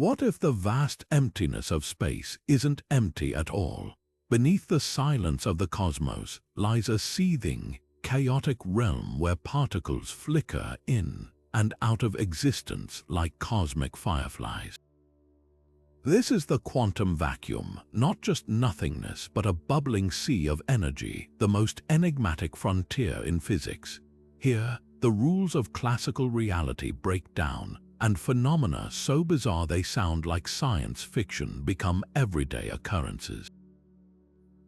What if the vast emptiness of space isn't empty at all? Beneath the silence of the cosmos lies a seething, chaotic realm where particles flicker in and out of existence like cosmic fireflies. This is the quantum vacuum, not just nothingness, but a bubbling sea of energy, the most enigmatic frontier in physics. Here, the rules of classical reality break down, and phenomena so bizarre they sound like science fiction become everyday occurrences.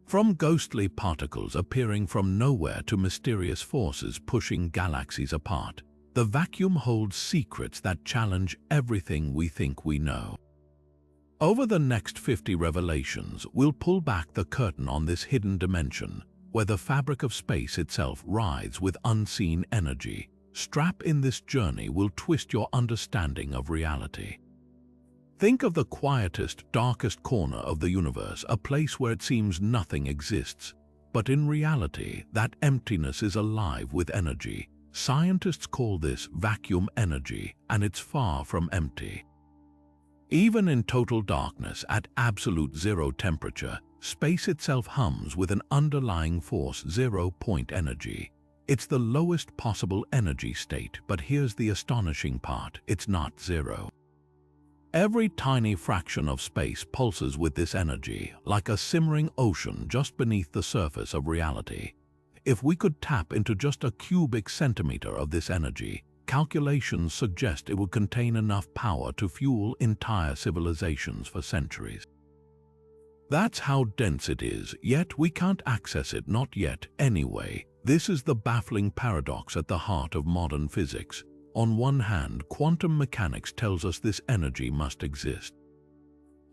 From ghostly particles appearing from nowhere to mysterious forces pushing galaxies apart, the vacuum holds secrets that challenge everything we think we know. Over the next 50 revelations, we'll pull back the curtain on this hidden dimension, where the fabric of space itself writhes with unseen energy. Strap in, this journey will twist your understanding of reality. Think of the quietest, darkest corner of the universe, a place where it seems nothing exists. But in reality, that emptiness is alive with energy. Scientists call this vacuum energy, and it's far from empty. Even in total darkness, at absolute zero temperature, space itself hums with an underlying force, zero-point energy. It's the lowest possible energy state, but here's the astonishing part: it's not zero. Every tiny fraction of space pulses with this energy, like a simmering ocean just beneath the surface of reality. If we could tap into just a cubic centimeter of this energy, calculations suggest it would contain enough power to fuel entire civilizations for centuries. That's how dense it is, yet we can't access it, not yet anyway. This is the baffling paradox at the heart of modern physics. On one hand, quantum mechanics tells us this energy must exist.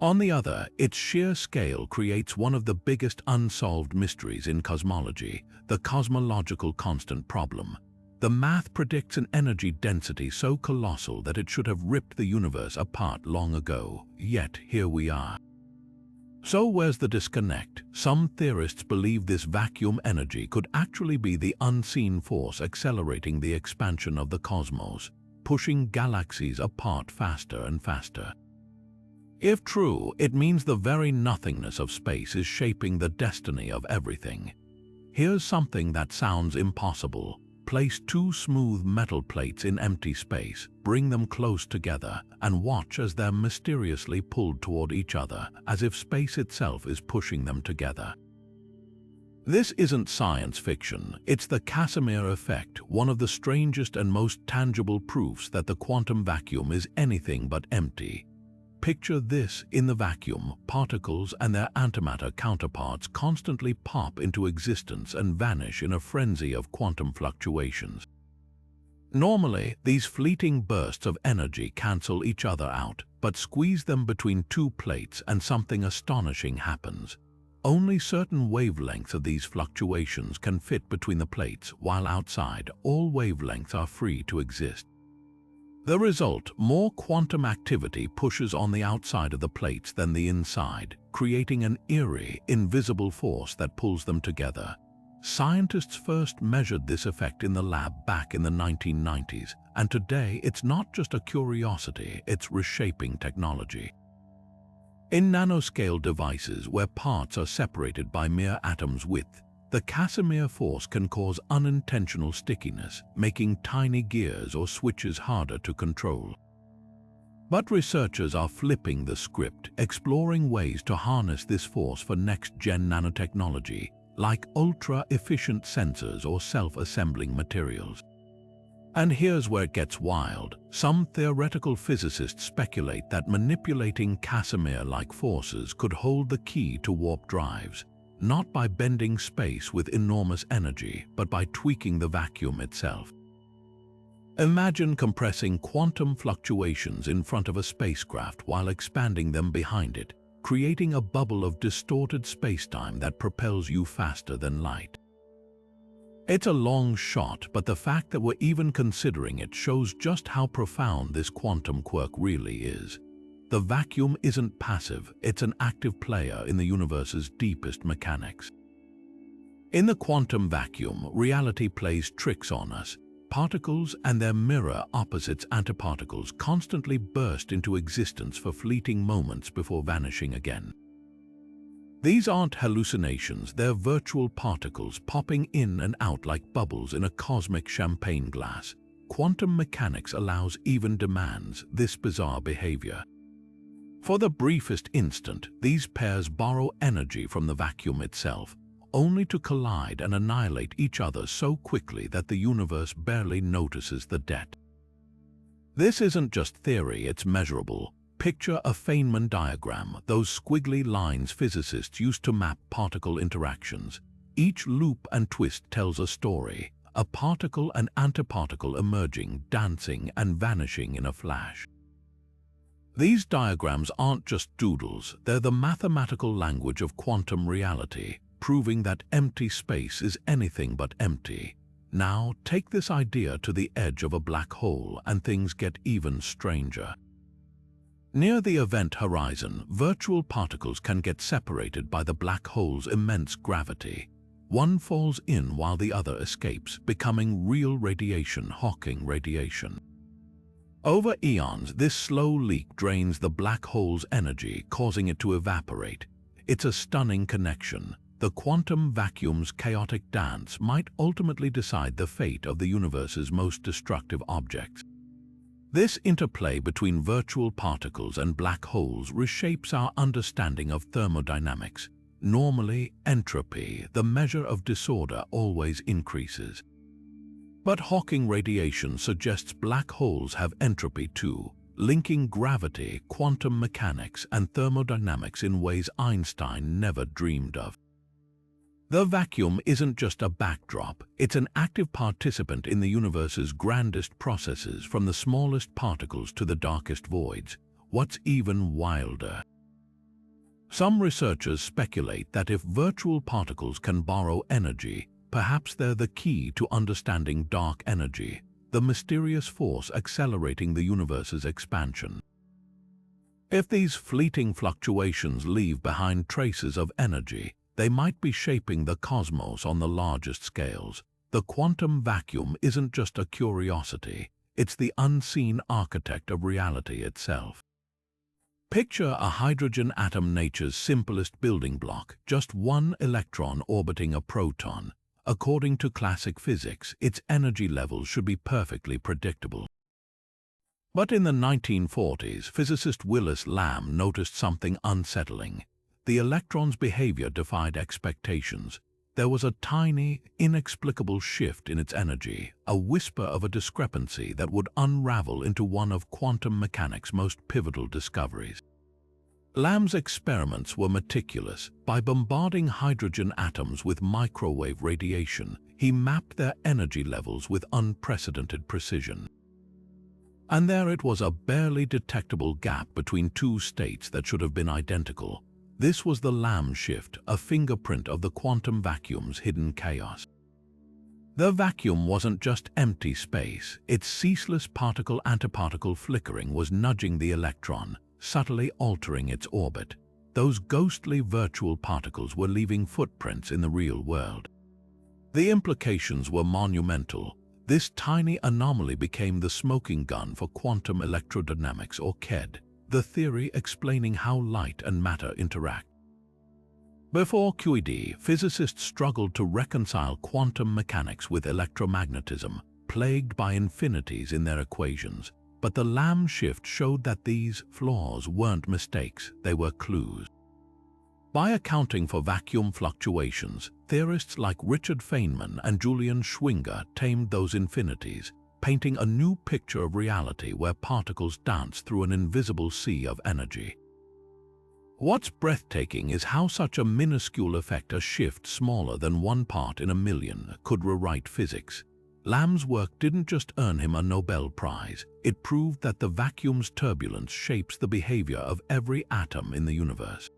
On the other, its sheer scale creates one of the biggest unsolved mysteries in cosmology, the cosmological constant problem. The math predicts an energy density so colossal that it should have ripped the universe apart long ago, yet here we are. So where's the disconnect? Some theorists believe this vacuum energy could actually be the unseen force accelerating the expansion of the cosmos, pushing galaxies apart faster and faster. If true, it means the very nothingness of space is shaping the destiny of everything. Here's something that sounds impossible. Place two smooth metal plates in empty space, bring them close together, and watch as they're mysteriously pulled toward each other, as if space itself is pushing them together. This isn't science fiction, it's the Casimir Effect, one of the strangest and most tangible proofs that the quantum vacuum is anything but empty. Picture this: in the vacuum, particles and their antimatter counterparts constantly pop into existence and vanish in a frenzy of quantum fluctuations. Normally, these fleeting bursts of energy cancel each other out, but squeeze them between two plates and something astonishing happens. Only certain wavelengths of these fluctuations can fit between the plates, while outside, all wavelengths are free to exist. The result: more quantum activity pushes on the outside of the plates than the inside, creating an eerie, invisible force that pulls them together. Scientists first measured this effect in the lab back in the 1990s, and today it's not just a curiosity, it's reshaping technology. In nanoscale devices where parts are separated by mere atoms' width, the Casimir force can cause unintentional stickiness, making tiny gears or switches harder to control. But researchers are flipping the script, exploring ways to harness this force for next-gen nanotechnology, like ultra-efficient sensors or self-assembling materials. And here's where it gets wild. Some theoretical physicists speculate that manipulating Casimir-like forces could hold the key to warp drives, not by bending space with enormous energy, but by tweaking the vacuum itself. Imagine compressing quantum fluctuations in front of a spacecraft while expanding them behind it, creating a bubble of distorted spacetime that propels you faster than light. It's a long shot, but the fact that we're even considering it shows just how profound this quantum quirk really is. The vacuum isn't passive, it's an active player in the universe's deepest mechanics. In the quantum vacuum, reality plays tricks on us. Particles and their mirror opposites antiparticles constantly burst into existence for fleeting moments before vanishing again. These aren't hallucinations, they're virtual particles popping in and out like bubbles in a cosmic champagne glass. Quantum mechanics allows, even demands, this bizarre behavior. For the briefest instant, these pairs borrow energy from the vacuum itself, only to collide and annihilate each other so quickly that the universe barely notices the debt. This isn't just theory, it's measurable. Picture a Feynman diagram, those squiggly lines physicists used to map particle interactions. Each loop and twist tells a story, a particle and antiparticle emerging, dancing, and vanishing in a flash. These diagrams aren't just doodles, they're the mathematical language of quantum reality, proving that empty space is anything but empty. Now, take this idea to the edge of a black hole and things get even stranger. Near the event horizon, virtual particles can get separated by the black hole's immense gravity. One falls in while the other escapes, becoming real radiation, Hawking radiation. Over eons, this slow leak drains the black hole's energy, causing it to evaporate. It's a stunning connection. The quantum vacuum's chaotic dance might ultimately decide the fate of the universe's most destructive objects. This interplay between virtual particles and black holes reshapes our understanding of thermodynamics. Normally, entropy, the measure of disorder, always increases. But Hawking radiation suggests black holes have entropy too, linking gravity, quantum mechanics, and thermodynamics in ways Einstein never dreamed of. The vacuum isn't just a backdrop, it's an active participant in the universe's grandest processes, from the smallest particles to the darkest voids. What's even wilder? Some researchers speculate that if virtual particles can borrow energy, perhaps they're the key to understanding dark energy, the mysterious force accelerating the universe's expansion. If these fleeting fluctuations leave behind traces of energy, they might be shaping the cosmos on the largest scales. The quantum vacuum isn't just a curiosity, it's the unseen architect of reality itself. Picture a hydrogen atom, nature's simplest building block, just one electron orbiting a proton. According to classic physics, its energy levels should be perfectly predictable. But in the 1940s, physicist Willis Lamb noticed something unsettling. The electron's behavior defied expectations. There was a tiny, inexplicable shift in its energy, a whisper of a discrepancy that would unravel into one of quantum mechanics' most pivotal discoveries. Lamb's experiments were meticulous. By bombarding hydrogen atoms with microwave radiation, he mapped their energy levels with unprecedented precision. And there it was, a barely detectable gap between two states that should have been identical. This was the Lamb shift, a fingerprint of the quantum vacuum's hidden chaos. The vacuum wasn't just empty space, its ceaseless particle-antiparticle flickering was nudging the electron, subtly altering its orbit. Those ghostly virtual particles were leaving footprints in the real world. The implications were monumental. This tiny anomaly became the smoking gun for quantum electrodynamics, or QED, the theory explaining how light and matter interact. Before QED, physicists struggled to reconcile quantum mechanics with electromagnetism, plagued by infinities in their equations. But the Lamb shift showed that these flaws weren't mistakes, they were clues. By accounting for vacuum fluctuations, theorists like Richard Feynman and Julian Schwinger tamed those infinities, painting a new picture of reality where particles dance through an invisible sea of energy. What's breathtaking is how such a minuscule effect, a shift smaller than 1 part in a million, could rewrite physics. Lamb's work didn't just earn him a Nobel Prize, it proved that the vacuum's turbulence shapes the behavior of every atom in the universe.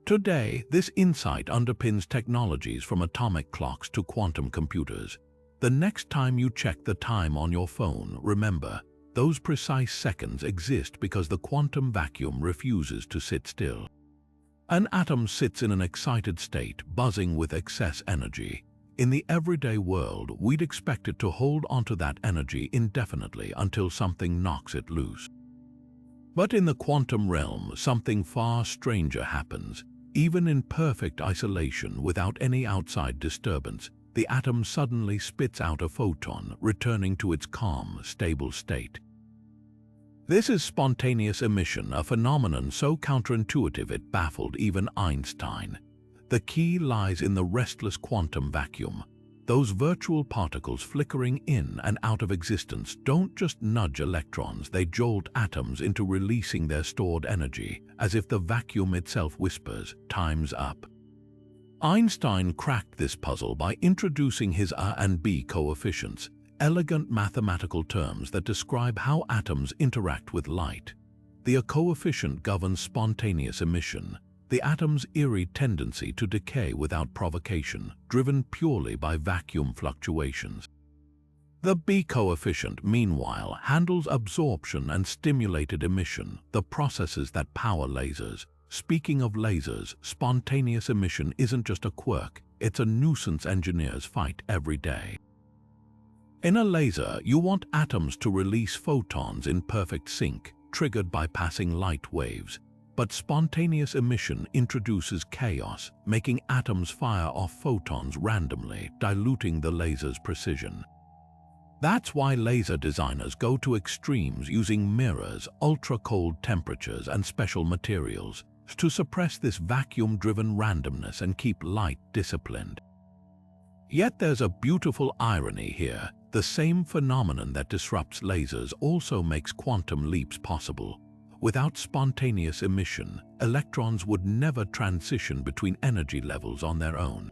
Today, this insight underpins technologies from atomic clocks to quantum computers. The next time you check the time on your phone, remember, those precise seconds exist because the quantum vacuum refuses to sit still. An atom sits in an excited state, buzzing with excess energy. In the everyday world, we'd expect it to hold onto that energy indefinitely until something knocks it loose. But in the quantum realm, something far stranger happens. Even in perfect isolation without any outside disturbance, the atom suddenly spits out a photon, returning to its calm, stable state. This is spontaneous emission, a phenomenon so counterintuitive it baffled even Einstein. The key lies in the restless quantum vacuum. Those virtual particles flickering in and out of existence don't just nudge electrons, they jolt atoms into releasing their stored energy, as if the vacuum itself whispers, "Time's up." Einstein cracked this puzzle by introducing his A and B coefficients, elegant mathematical terms that describe how atoms interact with light. The A coefficient governs spontaneous emission, the atom's eerie tendency to decay without provocation, driven purely by vacuum fluctuations. The B coefficient, meanwhile, handles absorption and stimulated emission, the processes that power lasers. Speaking of lasers, spontaneous emission isn't just a quirk, it's a nuisance engineers fight every day. In a laser, you want atoms to release photons in perfect sync, triggered by passing light waves. But spontaneous emission introduces chaos, making atoms fire off photons randomly, diluting the laser's precision. That's why laser designers go to extremes, using mirrors, ultra-cold temperatures, and special materials to suppress this vacuum-driven randomness and keep light disciplined. Yet there's a beautiful irony here. The same phenomenon that disrupts lasers also makes quantum leaps possible. Without spontaneous emission, electrons would never transition between energy levels on their own.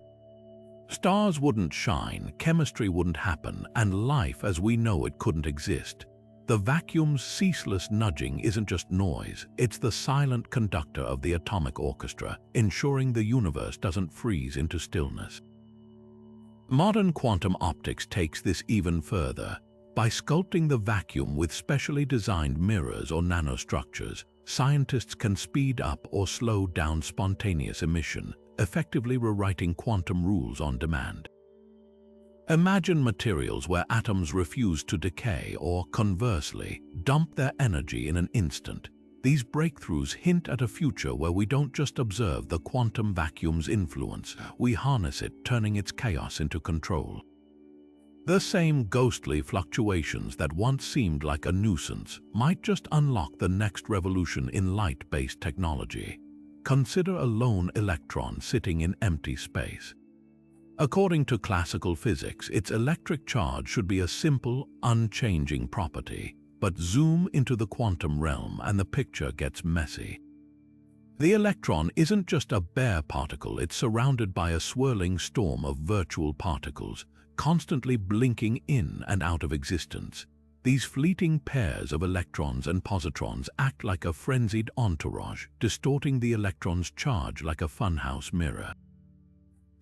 Stars wouldn't shine, chemistry wouldn't happen, and life as we know it couldn't exist. The vacuum's ceaseless nudging isn't just noise, it's the silent conductor of the atomic orchestra, ensuring the universe doesn't freeze into stillness. Modern quantum optics takes this even further. By sculpting the vacuum with specially designed mirrors or nanostructures, scientists can speed up or slow down spontaneous emission, effectively rewriting quantum rules on demand. Imagine materials where atoms refuse to decay or, conversely, dump their energy in an instant. These breakthroughs hint at a future where we don't just observe the quantum vacuum's influence, we harness it, turning its chaos into control. The same ghostly fluctuations that once seemed like a nuisance might just unlock the next revolution in light-based technology. Consider a lone electron sitting in empty space. According to classical physics, its electric charge should be a simple, unchanging property. But zoom into the quantum realm and the picture gets messy. The electron isn't just a bare particle, it's surrounded by a swirling storm of virtual particles, constantly blinking in and out of existence. These fleeting pairs of electrons and positrons act like a frenzied entourage, distorting the electron's charge like a funhouse mirror.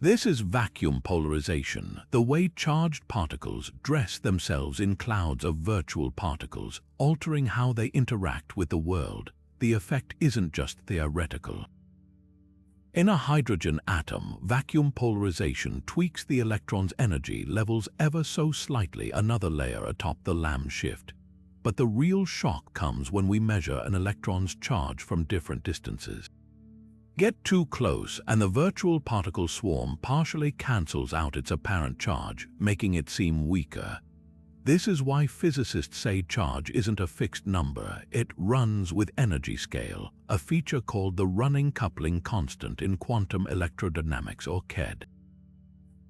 This is vacuum polarization, the way charged particles dress themselves in clouds of virtual particles, altering how they interact with the world. The effect isn't just theoretical. In a hydrogen atom, vacuum polarization tweaks the electron's energy levels ever so slightly, another layer atop the Lamb shift. But the real shock comes when we measure an electron's charge from different distances. Get too close and the virtual particle swarm partially cancels out its apparent charge, making it seem weaker. This is why physicists say charge isn't a fixed number, it runs with energy scale, a feature called the running coupling constant in quantum electrodynamics, or QED.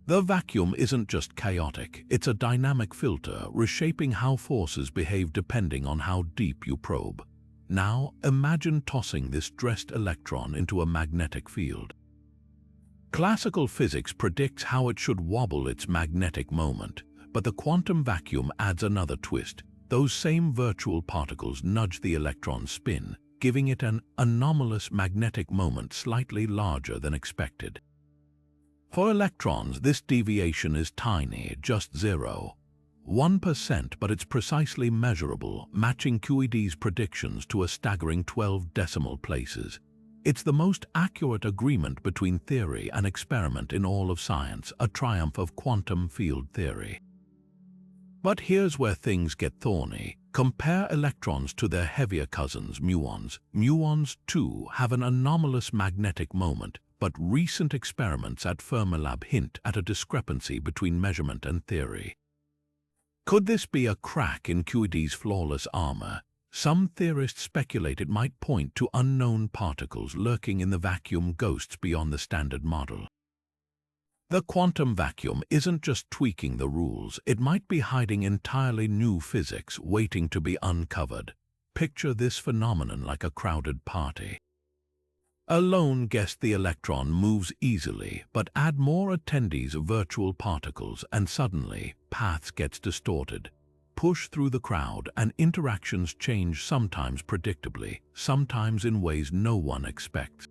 The vacuum isn't just chaotic, it's a dynamic filter, reshaping how forces behave depending on how deep you probe. Now, imagine tossing this dressed electron into a magnetic field. Classical physics predicts how it should wobble its magnetic moment, but the quantum vacuum adds another twist. Those same virtual particles nudge the electron's spin, giving it an anomalous magnetic moment slightly larger than expected. For electrons, this deviation is tiny, just 0.1%, but it's precisely measurable, matching QED's predictions to a staggering 12 decimal places. It's the most accurate agreement between theory and experiment in all of science, a triumph of quantum field theory. But here's where things get thorny. Compare electrons to their heavier cousins, muons. Muons, too, have an anomalous magnetic moment, but recent experiments at Fermilab hint at a discrepancy between measurement and theory. Could this be a crack in QED's flawless armor? Some theorists speculate it might point to unknown particles lurking in the vacuum, ghosts beyond the standard model. The quantum vacuum isn't just tweaking the rules, it might be hiding entirely new physics waiting to be uncovered. Picture this phenomenon like a crowded party. A lone guest, the electron, moves easily, but add more attendees, virtual particles, and suddenly paths gets distorted. Push through the crowd and interactions change, sometimes predictably, sometimes in ways no one expects.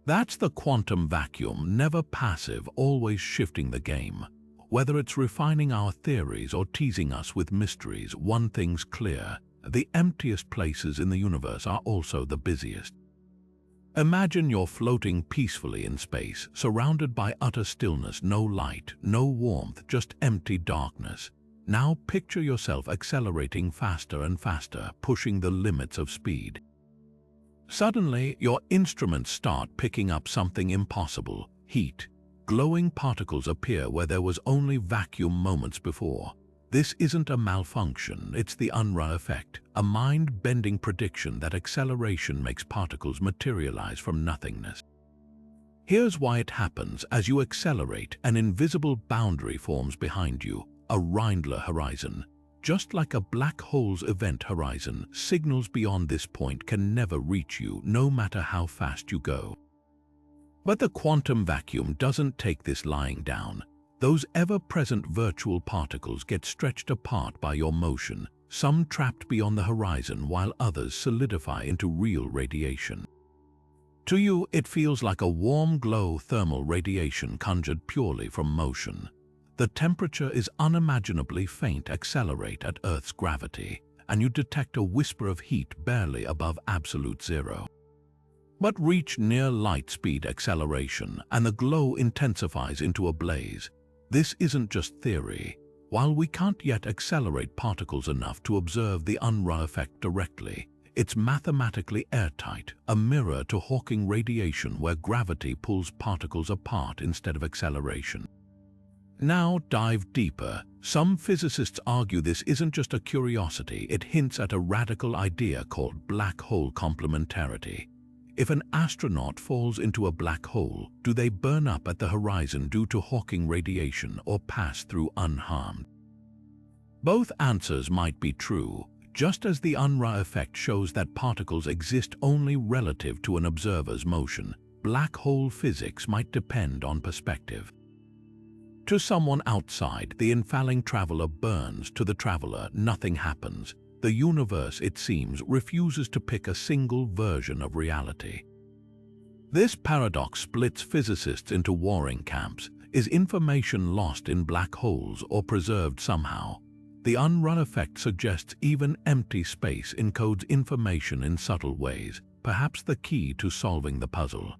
That's the quantum vacuum, never passive, always shifting the game. Whether it's refining our theories or teasing us with mysteries, one thing's clear: the emptiest places in the universe are also the busiest. Imagine you're floating peacefully in space, surrounded by utter stillness, no light, no warmth, just empty darkness. Now picture yourself accelerating faster and faster, pushing the limits of speed. Suddenly, your instruments start picking up something impossible: heat. Glowing particles appear where there was only vacuum moments before. This isn't a malfunction, it's the Unruh effect, a mind-bending prediction that acceleration makes particles materialize from nothingness. Here's why it happens. As you accelerate, an invisible boundary forms behind you, a Rindler horizon. Just like a black hole's event horizon, signals beyond this point can never reach you, no matter how fast you go. But the quantum vacuum doesn't take this lying down. Those ever-present virtual particles get stretched apart by your motion, some trapped beyond the horizon while others solidify into real radiation. To you, it feels like a warm glow, thermal radiation conjured purely from motion. The temperature is unimaginably faint, accelerate at Earth's gravity, and you detect a whisper of heat barely above absolute zero. But reach near light speed acceleration, and the glow intensifies into a blaze. This isn't just theory. While we can't yet accelerate particles enough to observe the Unruh effect directly, it's mathematically airtight, a mirror to Hawking radiation where gravity pulls particles apart instead of acceleration. Now dive deeper. Some physicists argue this isn't just a curiosity, it hints at a radical idea called black hole complementarity. If an astronaut falls into a black hole, do they burn up at the horizon due to Hawking radiation or pass through unharmed? Both answers might be true, just as the Unruh effect shows that particles exist only relative to an observer's motion. Black hole physics might depend on perspective. To someone outside, the infalling traveler burns. To the traveler, nothing happens. The universe, it seems, refuses to pick a single version of reality. This paradox splits physicists into warring camps. Is information lost in black holes or preserved somehow? The Unruh effect suggests even empty space encodes information in subtle ways, perhaps the key to solving the puzzle.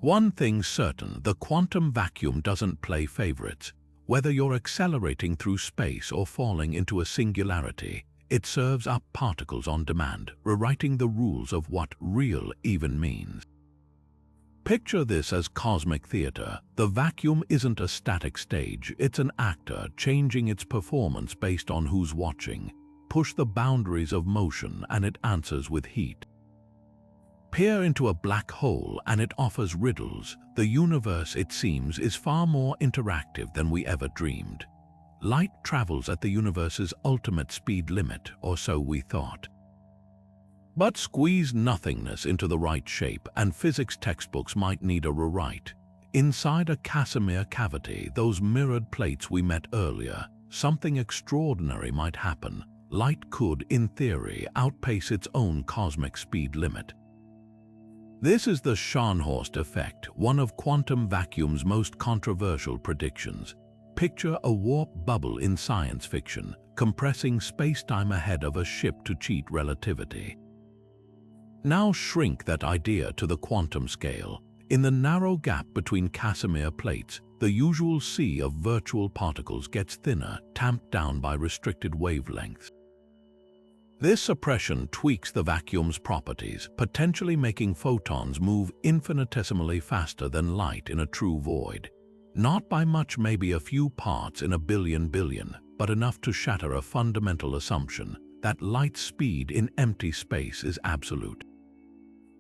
One thing's certain, the quantum vacuum doesn't play favorites. Whether you're accelerating through space or falling into a singularity, it serves up particles on demand, rewriting the rules of what real even means. Picture this as cosmic theater. The vacuum isn't a static stage, it's an actor changing its performance based on who's watching. Push the boundaries of motion and it answers with heat. Peer into a black hole and it offers riddles. The universe, it seems, is far more interactive than we ever dreamed. Light travels at the universe's ultimate speed limit, or so we thought. But squeeze nothingness into the right shape and physics textbooks might need a rewrite. Inside a Casimir cavity, those mirrored plates we met earlier, something extraordinary might happen. Light could, in theory, outpace its own cosmic speed limit. This is the Scharnhorst effect, one of quantum vacuum's most controversial predictions. Picture a warp bubble in science fiction, compressing space-time ahead of a ship to cheat relativity. Now shrink that idea to the quantum scale. In the narrow gap between Casimir plates, the usual sea of virtual particles gets thinner, tamped down by restricted wavelengths. This suppression tweaks the vacuum's properties, potentially making photons move infinitesimally faster than light in a true void. Not by much, maybe a few parts in a billion, but enough to shatter a fundamental assumption that light speed in empty space is absolute.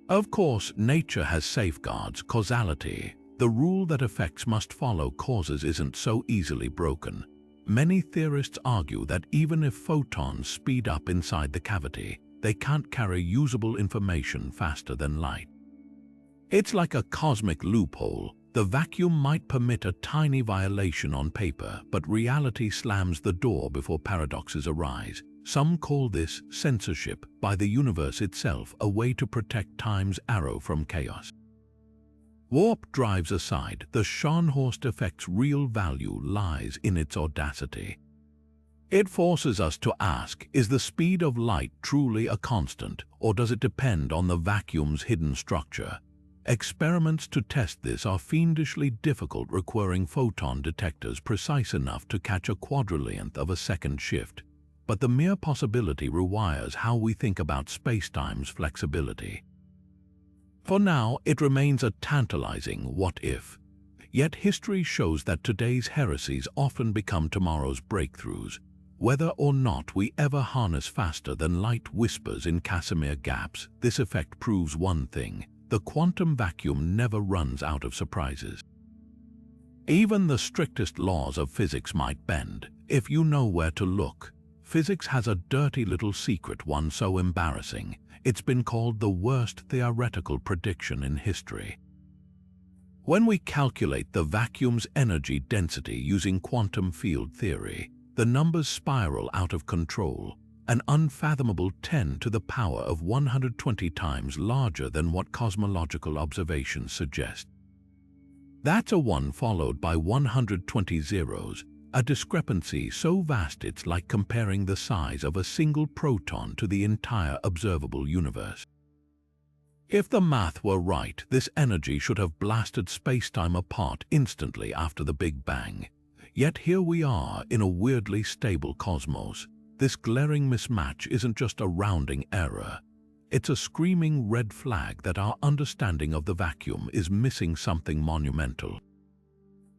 Of course, nature has safeguards, causality. The rule that effects must follow causes isn't so easily broken. Many theorists argue that even if photons speed up inside the cavity, they can't carry usable information faster than light. It's like a cosmic loophole. The vacuum might permit a tiny violation on paper, but reality slams the door before paradoxes arise. Some call this censorship by the universe itself, a way to protect time's arrow from chaos. Warp drives aside, the Scharnhorst effect's real value lies in its audacity. It forces us to ask, is the speed of light truly a constant, or does it depend on the vacuum's hidden structure? Experiments to test this are fiendishly difficult, requiring photon detectors precise enough to catch a quadrillionth of a second shift. But the mere possibility rewires how we think about spacetime's flexibility. For now, it remains a tantalizing what if. Yet history shows that today's heresies often become tomorrow's breakthroughs. Whether or not we ever harness faster than light whispers in Casimir gaps, this effect proves one thing: the quantum vacuum never runs out of surprises. Even the strictest laws of physics might bend, if you know where to look. Physics has a dirty little secret, one so embarrassing. It's been called the worst theoretical prediction in history. When we calculate the vacuum's energy density using quantum field theory, the numbers spiral out of control, an unfathomable 10 to the power of 120 times larger than what cosmological observations suggest. That's a 1 followed by 120 zeros, a discrepancy so vast it's like comparing the size of a single proton to the entire observable universe. If the math were right, this energy should have blasted spacetime apart instantly after the Big Bang. Yet here we are in a weirdly stable cosmos. This glaring mismatch isn't just a rounding error. It's a screaming red flag that our understanding of the vacuum is missing something monumental.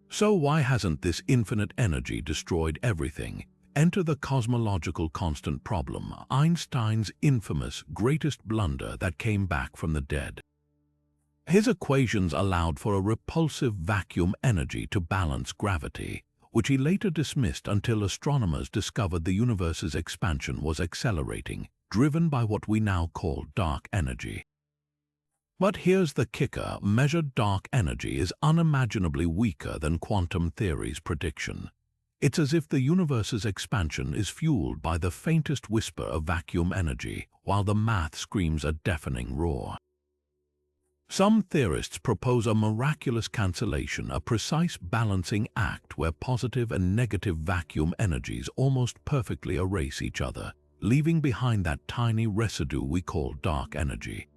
So why hasn't this infinite energy destroyed everything? Enter the cosmological constant problem, Einstein's infamous greatest blunder that came back from the dead. His equations allowed for a repulsive vacuum energy to balance gravity, which he later dismissed until astronomers discovered the universe's expansion was accelerating, driven by what we now call dark energy. But here's the kicker: measured dark energy is unimaginably weaker than quantum theory's prediction. It's as if the universe's expansion is fueled by the faintest whisper of vacuum energy, while the math screams a deafening roar. Some theorists propose a miraculous cancellation, a precise balancing act where positive and negative vacuum energies almost perfectly erase each other, leaving behind that tiny residue we call dark energy.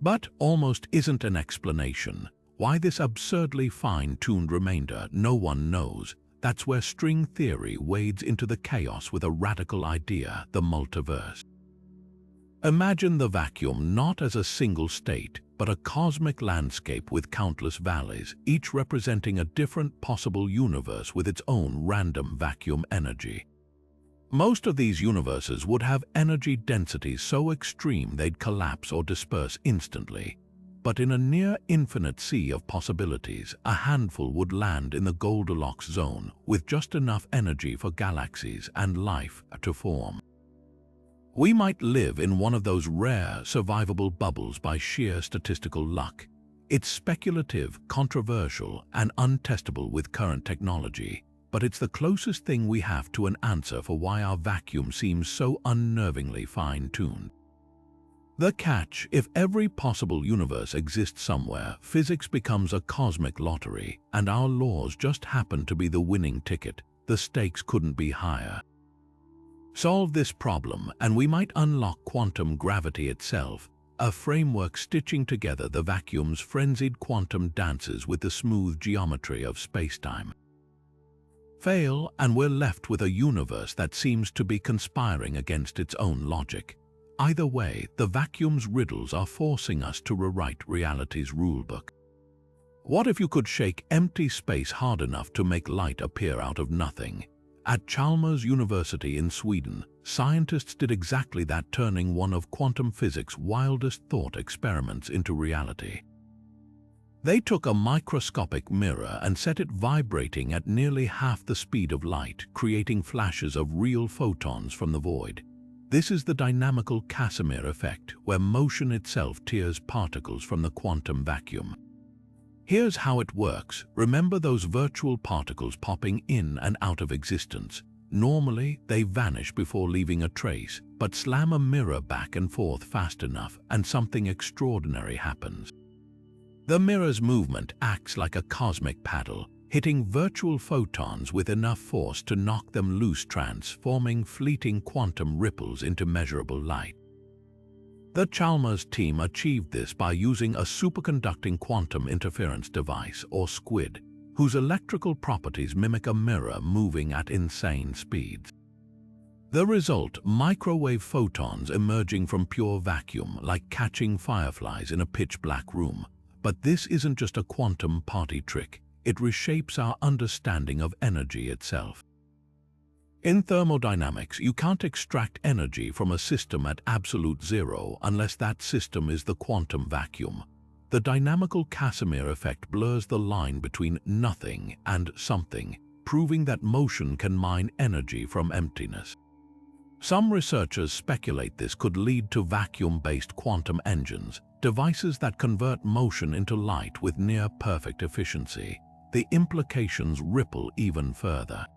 But almost isn't an explanation. Why this absurdly fine-tuned remainder? No one knows. That's where string theory wades into the chaos with a radical idea: the multiverse. Imagine the vacuum not as a single state, but a cosmic landscape with countless valleys, each representing a different possible universe with its own random vacuum energy. Most of these universes would have energy densities so extreme they'd collapse or disperse instantly. But in a near-infinite sea of possibilities, a handful would land in the Goldilocks zone with just enough energy for galaxies and life to form. We might live in one of those rare, survivable bubbles by sheer statistical luck. It's speculative, controversial, and untestable with current technology, but it's the closest thing we have to an answer for why our vacuum seems so unnervingly fine-tuned. The catch: if every possible universe exists somewhere, physics becomes a cosmic lottery, and our laws just happen to be the winning ticket. The stakes couldn't be higher. Solve this problem, and we might unlock quantum gravity itself, a framework stitching together the vacuum's frenzied quantum dances with the smooth geometry of spacetime. Fail, and we're left with a universe that seems to be conspiring against its own logic. Either way, the vacuum's riddles are forcing us to rewrite reality's rulebook. What if you could shake empty space hard enough to make light appear out of nothing? At Chalmers University in Sweden, scientists did exactly that, turning one of quantum physics' wildest thought experiments into reality. They took a microscopic mirror and set it vibrating at nearly half the speed of light, creating flashes of real photons from the void. This is the dynamical Casimir effect, where motion itself tears particles from the quantum vacuum. Here's how it works. Remember those virtual particles popping in and out of existence? Normally, they vanish before leaving a trace, but slam a mirror back and forth fast enough and something extraordinary happens. The mirror's movement acts like a cosmic paddle, hitting virtual photons with enough force to knock them loose, transforming fleeting quantum ripples into measurable light. The Chalmers team achieved this by using a superconducting quantum interference device, or SQUID, whose electrical properties mimic a mirror moving at insane speeds. The result: microwave photons emerging from pure vacuum, like catching fireflies in a pitch-black room. But this isn't just a quantum party trick. It reshapes our understanding of energy itself. In thermodynamics, you can't extract energy from a system at absolute zero unless that system is the quantum vacuum. The dynamical Casimir effect blurs the line between nothing and something, proving that motion can mine energy from emptiness. Some researchers speculate this could lead to vacuum-based quantum engines, devices that convert motion into light with near-perfect efficiency. The implications ripple even further.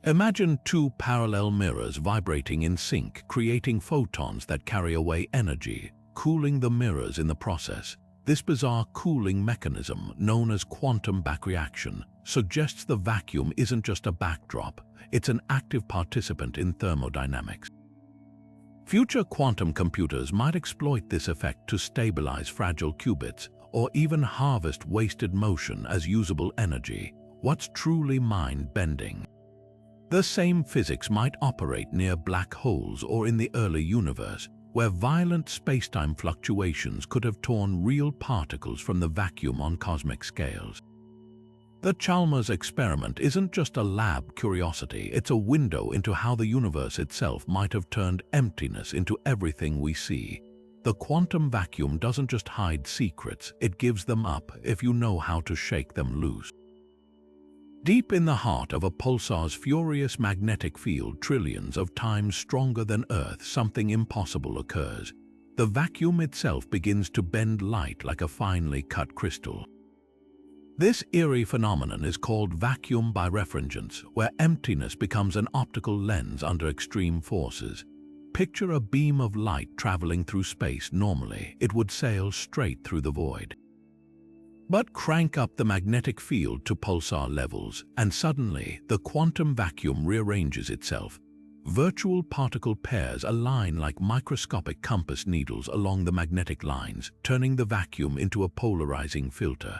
Imagine two parallel mirrors vibrating in sync, creating photons that carry away energy, cooling the mirrors in the process. This bizarre cooling mechanism, known as quantum backreaction, suggests the vacuum isn't just a backdrop, it's an active participant in thermodynamics. Future quantum computers might exploit this effect to stabilize fragile qubits, or even harvest wasted motion as usable energy. What's truly mind-bending? The same physics might operate near black holes or in the early universe, where violent spacetime fluctuations could have torn real particles from the vacuum on cosmic scales. The Chalmers experiment isn't just a lab curiosity, it's a window into how the universe itself might have turned emptiness into everything we see. The quantum vacuum doesn't just hide secrets, it gives them up if you know how to shake them loose. Deep in the heart of a pulsar's furious magnetic field, trillions of times stronger than Earth, something impossible occurs. The vacuum itself begins to bend light like a finely cut crystal. This eerie phenomenon is called vacuum birefringence, where emptiness becomes an optical lens under extreme forces. Picture a beam of light traveling through space. Normally, it would sail straight through the void. But crank up the magnetic field to pulsar levels, and suddenly the quantum vacuum rearranges itself. Virtual particle pairs align like microscopic compass needles along the magnetic lines, turning the vacuum into a polarizing filter.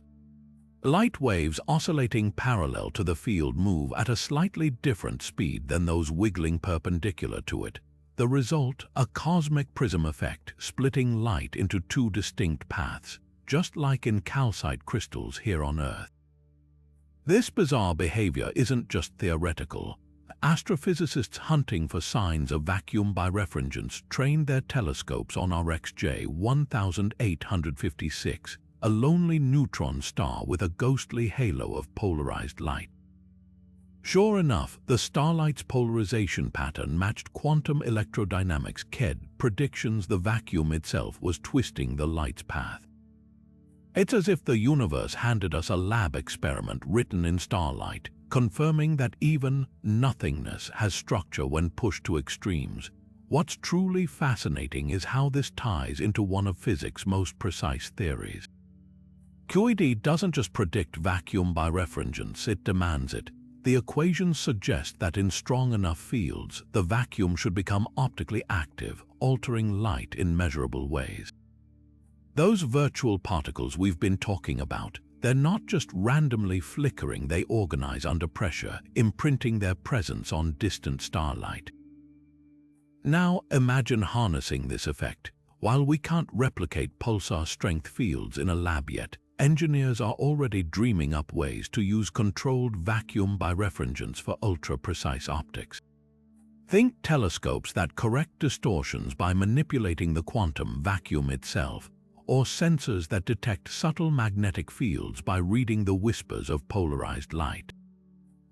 Light waves oscillating parallel to the field move at a slightly different speed than those wiggling perpendicular to it. The result: a cosmic prism effect, splitting light into two distinct paths, just like in calcite crystals here on Earth. This bizarre behavior isn't just theoretical. Astrophysicists hunting for signs of vacuum birefringence trained their telescopes on RxJ 1856, a lonely neutron star with a ghostly halo of polarized light. Sure enough, the starlight's polarization pattern matched quantum electrodynamics' predictions. The vacuum itself was twisting the light's path. It's as if the universe handed us a lab experiment written in starlight, confirming that even nothingness has structure when pushed to extremes. What's truly fascinating is how this ties into one of physics' most precise theories. QED doesn't just predict vacuum birefringence, it demands it. The equations suggest that in strong enough fields, the vacuum should become optically active, altering light in measurable ways. Those virtual particles we've been talking about, they're not just randomly flickering, they organize under pressure, imprinting their presence on distant starlight. Now imagine harnessing this effect. While we can't replicate pulsar strength fields in a lab yet, engineers are already dreaming up ways to use controlled vacuum birefringence for ultra-precise optics. Think telescopes that correct distortions by manipulating the quantum vacuum itself, or sensors that detect subtle magnetic fields by reading the whispers of polarized light.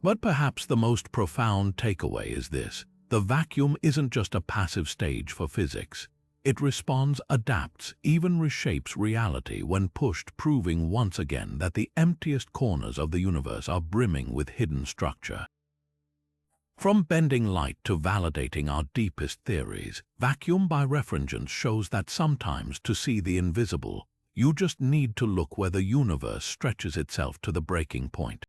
But perhaps the most profound takeaway is this: the vacuum isn't just a passive stage for physics. It responds, adapts, even reshapes reality when pushed, proving once again that the emptiest corners of the universe are brimming with hidden structure. From bending light to validating our deepest theories, vacuum birefringence shows that sometimes to see the invisible, you just need to look where the universe stretches itself to the breaking point.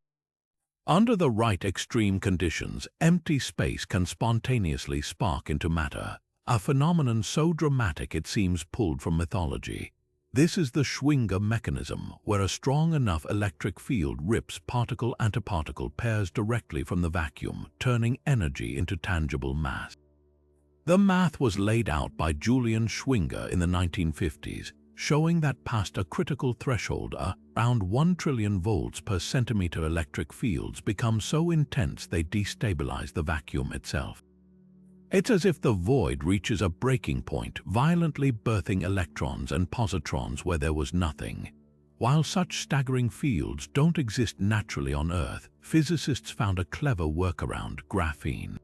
Under the right extreme conditions, empty space can spontaneously spark into matter, a phenomenon so dramatic it seems pulled from mythology. This is the Schwinger mechanism, where a strong enough electric field rips particle-antiparticle pairs directly from the vacuum, turning energy into tangible mass. The math was laid out by Julian Schwinger in the 1950s, showing that past a critical threshold, around 1 trillion volts per centimeter, electric fields become so intense they destabilize the vacuum itself. It's as if the void reaches a breaking point, violently birthing electrons and positrons where there was nothing. While such staggering fields don't exist naturally on Earth, physicists found a clever workaround: graphene.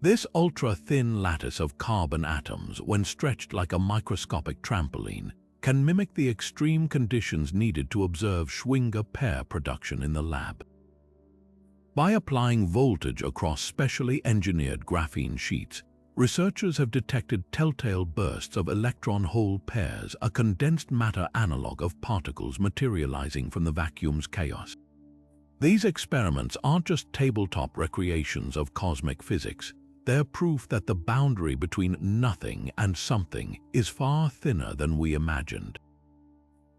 This ultra-thin lattice of carbon atoms, when stretched like a microscopic trampoline, can mimic the extreme conditions needed to observe Schwinger pair production in the lab. By applying voltage across specially engineered graphene sheets, researchers have detected telltale bursts of electron-hole pairs, a condensed matter analog of particles materializing from the vacuum's chaos. These experiments aren't just tabletop recreations of cosmic physics. They're proof that the boundary between nothing and something is far thinner than we imagined.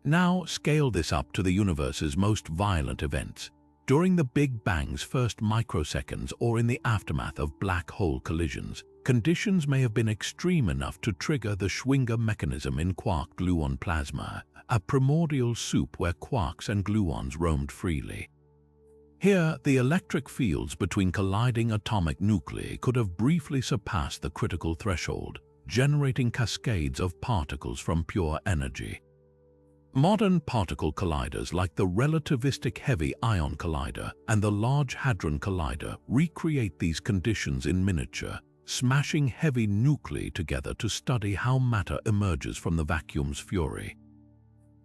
Now scale this up to the universe's most violent events. During the Big Bang's first microseconds or in the aftermath of black hole collisions, conditions may have been extreme enough to trigger the Schwinger mechanism in quark-gluon plasma, a primordial soup where quarks and gluons roamed freely. Here, the electric fields between colliding atomic nuclei could have briefly surpassed the critical threshold, generating cascades of particles from pure energy. Modern particle colliders like the relativistic heavy ion collider and the Large Hadron Collider recreate these conditions in miniature, smashing heavy nuclei together to study how matter emerges from the vacuum's fury.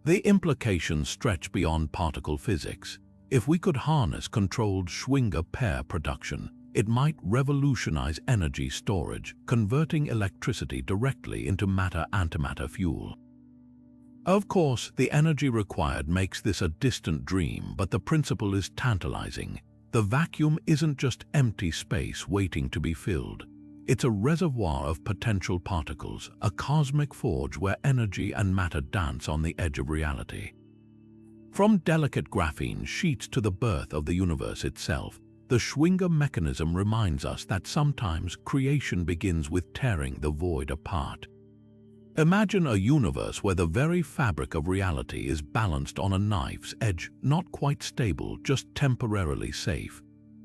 The implications stretch beyond particle physics. If we could harness controlled Schwinger pair production, it might revolutionize energy storage, converting electricity directly into matter-antimatter fuel. Of course, the energy required makes this a distant dream, but the principle is tantalizing. The vacuum isn't just empty space waiting to be filled. It's a reservoir of potential particles, a cosmic forge where energy and matter dance on the edge of reality. From delicate graphene sheets to the birth of the universe itself, the Schwinger mechanism reminds us that sometimes creation begins with tearing the void apart. Imagine a universe where the very fabric of reality is balanced on a knife's edge, not quite stable, just temporarily safe.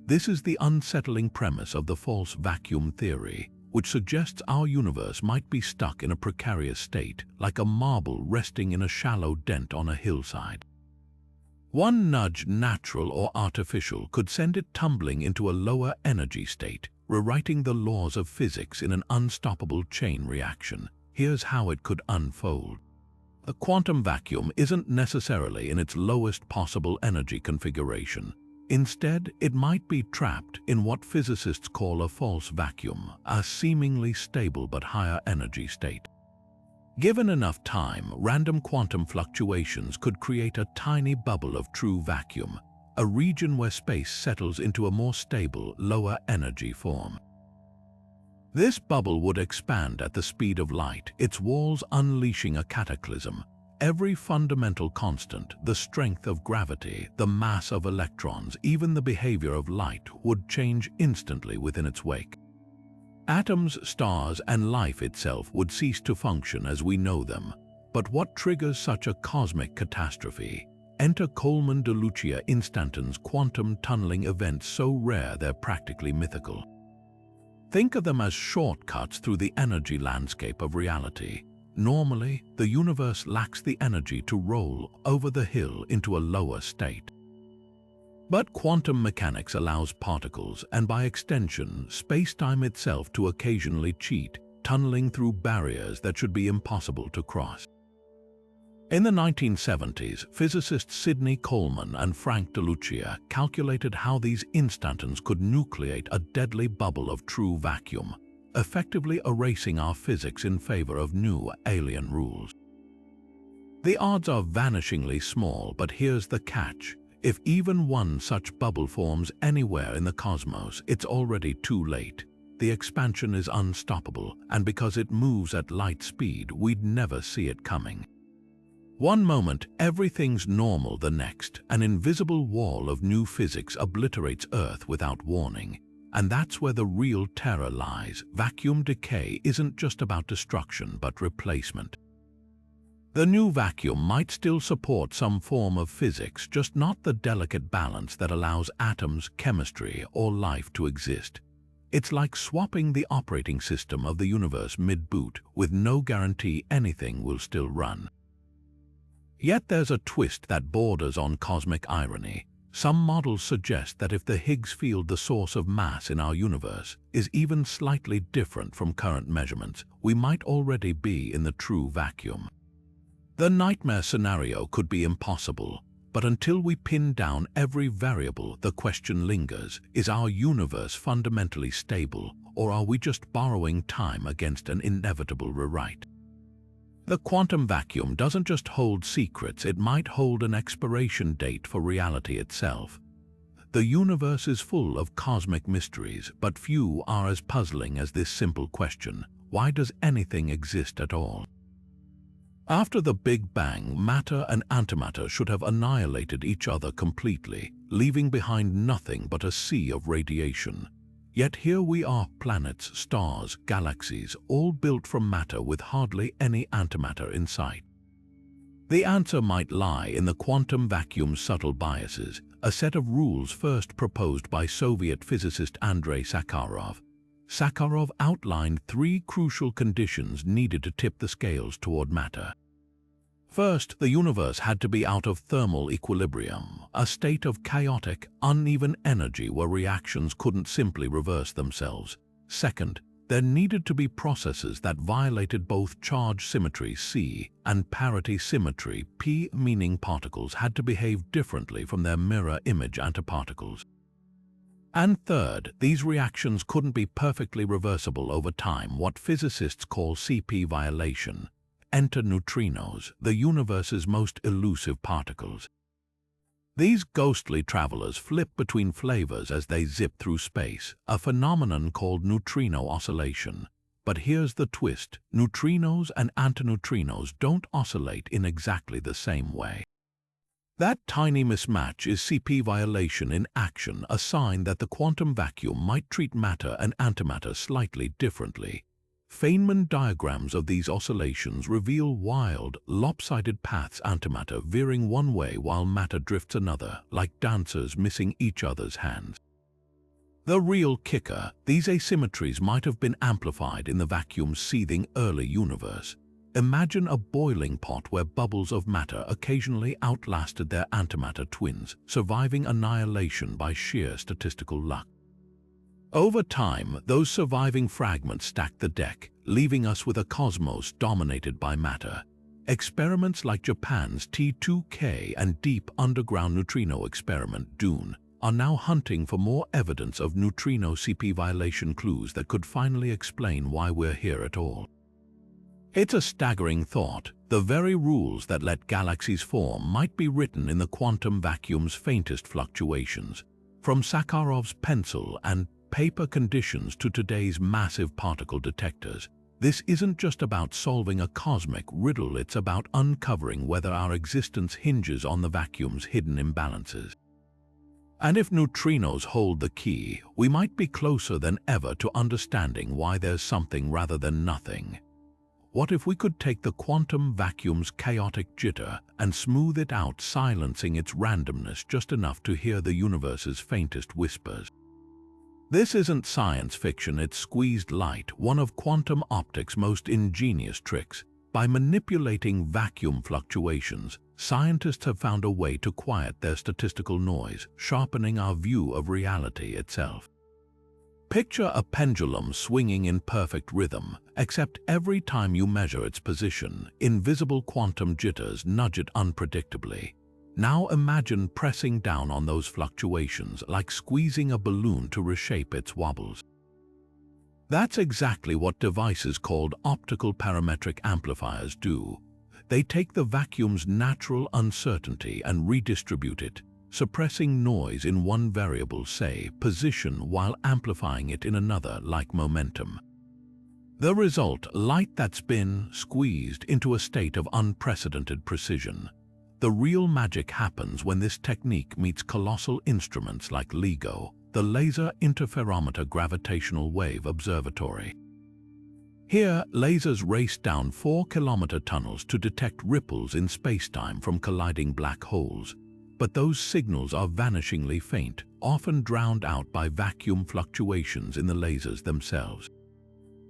This is the unsettling premise of the false vacuum theory, which suggests our universe might be stuck in a precarious state, like a marble resting in a shallow dent on a hillside. One nudge, natural or artificial, could send it tumbling into a lower energy state, rewriting the laws of physics in an unstoppable chain reaction. Here's how it could unfold. The quantum vacuum isn't necessarily in its lowest possible energy configuration. Instead, it might be trapped in what physicists call a false vacuum, a seemingly stable but higher energy state. Given enough time, random quantum fluctuations could create a tiny bubble of true vacuum, a region where space settles into a more stable, lower energy form. This bubble would expand at the speed of light, its walls unleashing a cataclysm. Every fundamental constant, the strength of gravity, the mass of electrons, even the behavior of light, would change instantly within its wake. Atoms, stars, and life itself would cease to function as we know them. But what triggers such a cosmic catastrophe? Enter Coleman de Lucia instantons, quantum tunneling events so rare they're practically mythical. Think of them as shortcuts through the energy landscape of reality. Normally, the universe lacks the energy to roll over the hill into a lower state. But quantum mechanics allows particles, and by extension, space-time itself, to occasionally cheat, tunneling through barriers that should be impossible to cross. In the 1970s, physicists Sidney Coleman and Frank de Lucia calculated how these instantons could nucleate a deadly bubble of true vacuum, effectively erasing our physics in favor of new alien rules. The odds are vanishingly small, but here's the catch. If even one such bubble forms anywhere in the cosmos, it's already too late. The expansion is unstoppable, and because it moves at light speed, we'd never see it coming. One moment, everything's normal, the next, an invisible wall of new physics obliterates Earth without warning. And that's where the real terror lies. Vacuum decay isn't just about destruction, but replacement. The new vacuum might still support some form of physics, just not the delicate balance that allows atoms, chemistry, or life to exist. It's like swapping the operating system of the universe mid-boot, with no guarantee anything will still run. Yet there's a twist that borders on cosmic irony. Some models suggest that if the Higgs field, the source of mass in our universe, is even slightly different from current measurements, we might already be in the true vacuum. The nightmare scenario could be impossible, but until we pin down every variable, the question lingers: is our universe fundamentally stable, or are we just borrowing time against an inevitable rewrite? The quantum vacuum doesn't just hold secrets, it might hold an expiration date for reality itself. The universe is full of cosmic mysteries, but few are as puzzling as this simple question: why does anything exist at all? After the Big Bang, matter and antimatter should have annihilated each other completely, leaving behind nothing but a sea of radiation. Yet here we are, planets, stars, galaxies, all built from matter with hardly any antimatter in sight. The answer might lie in the quantum vacuum's subtle biases, a set of rules first proposed by Soviet physicist Andrei Sakharov. Sakharov outlined three crucial conditions needed to tip the scales toward matter. First, the universe had to be out of thermal equilibrium, a state of chaotic, uneven energy where reactions couldn't simply reverse themselves. Second, there needed to be processes that violated both charge symmetry C and parity symmetry P, meaning particles had to behave differently from their mirror image antiparticles. And third, these reactions couldn't be perfectly reversible over time, what physicists call CP violation. Enter neutrinos, the universe's most elusive particles. These ghostly travelers flip between flavors as they zip through space, a phenomenon called neutrino oscillation. But here's the twist: neutrinos and antineutrinos don't oscillate in exactly the same way. That tiny mismatch is CP violation in action, a sign that the quantum vacuum might treat matter and antimatter slightly differently. Feynman diagrams of these oscillations reveal wild, lopsided paths: antimatter veering one way while matter drifts another, like dancers missing each other's hands. The real kicker: these asymmetries might have been amplified in the vacuum's seething early universe. Imagine a boiling pot where bubbles of matter occasionally outlasted their antimatter twins, surviving annihilation by sheer statistical luck. Over time, those surviving fragments stacked the deck, leaving us with a cosmos dominated by matter. Experiments like Japan's T2K and Deep Underground Neutrino Experiment DUNE are now hunting for more evidence of neutrino CP violation, clues that could finally explain why we're here at all. It's a staggering thought. The very rules that let galaxies form might be written in the quantum vacuum's faintest fluctuations. From Sakharov's pencil and paper conditions to today's massive particle detectors, this isn't just about solving a cosmic riddle, it's about uncovering whether our existence hinges on the vacuum's hidden imbalances. And if neutrinos hold the key, we might be closer than ever to understanding why there's something rather than nothing. What if we could take the quantum vacuum's chaotic jitter and smooth it out, silencing its randomness just enough to hear the universe's faintest whispers? This isn't science fiction, it's squeezed light, one of quantum optics' most ingenious tricks. By manipulating vacuum fluctuations, scientists have found a way to quiet their statistical noise, sharpening our view of reality itself. Picture a pendulum swinging in perfect rhythm, except every time you measure its position, invisible quantum jitters nudge it unpredictably. Now imagine pressing down on those fluctuations like squeezing a balloon to reshape its wobbles. That's exactly what devices called optical parametric amplifiers do. They take the vacuum's natural uncertainty and redistribute it, suppressing noise in one variable, say, position, while amplifying it in another, like momentum. The result, light that's been squeezed into a state of unprecedented precision. The real magic happens when this technique meets colossal instruments like LIGO, the Laser Interferometer Gravitational Wave Observatory. Here, lasers race down 4-kilometer tunnels to detect ripples in spacetime from colliding black holes. But those signals are vanishingly faint, often drowned out by vacuum fluctuations in the lasers themselves.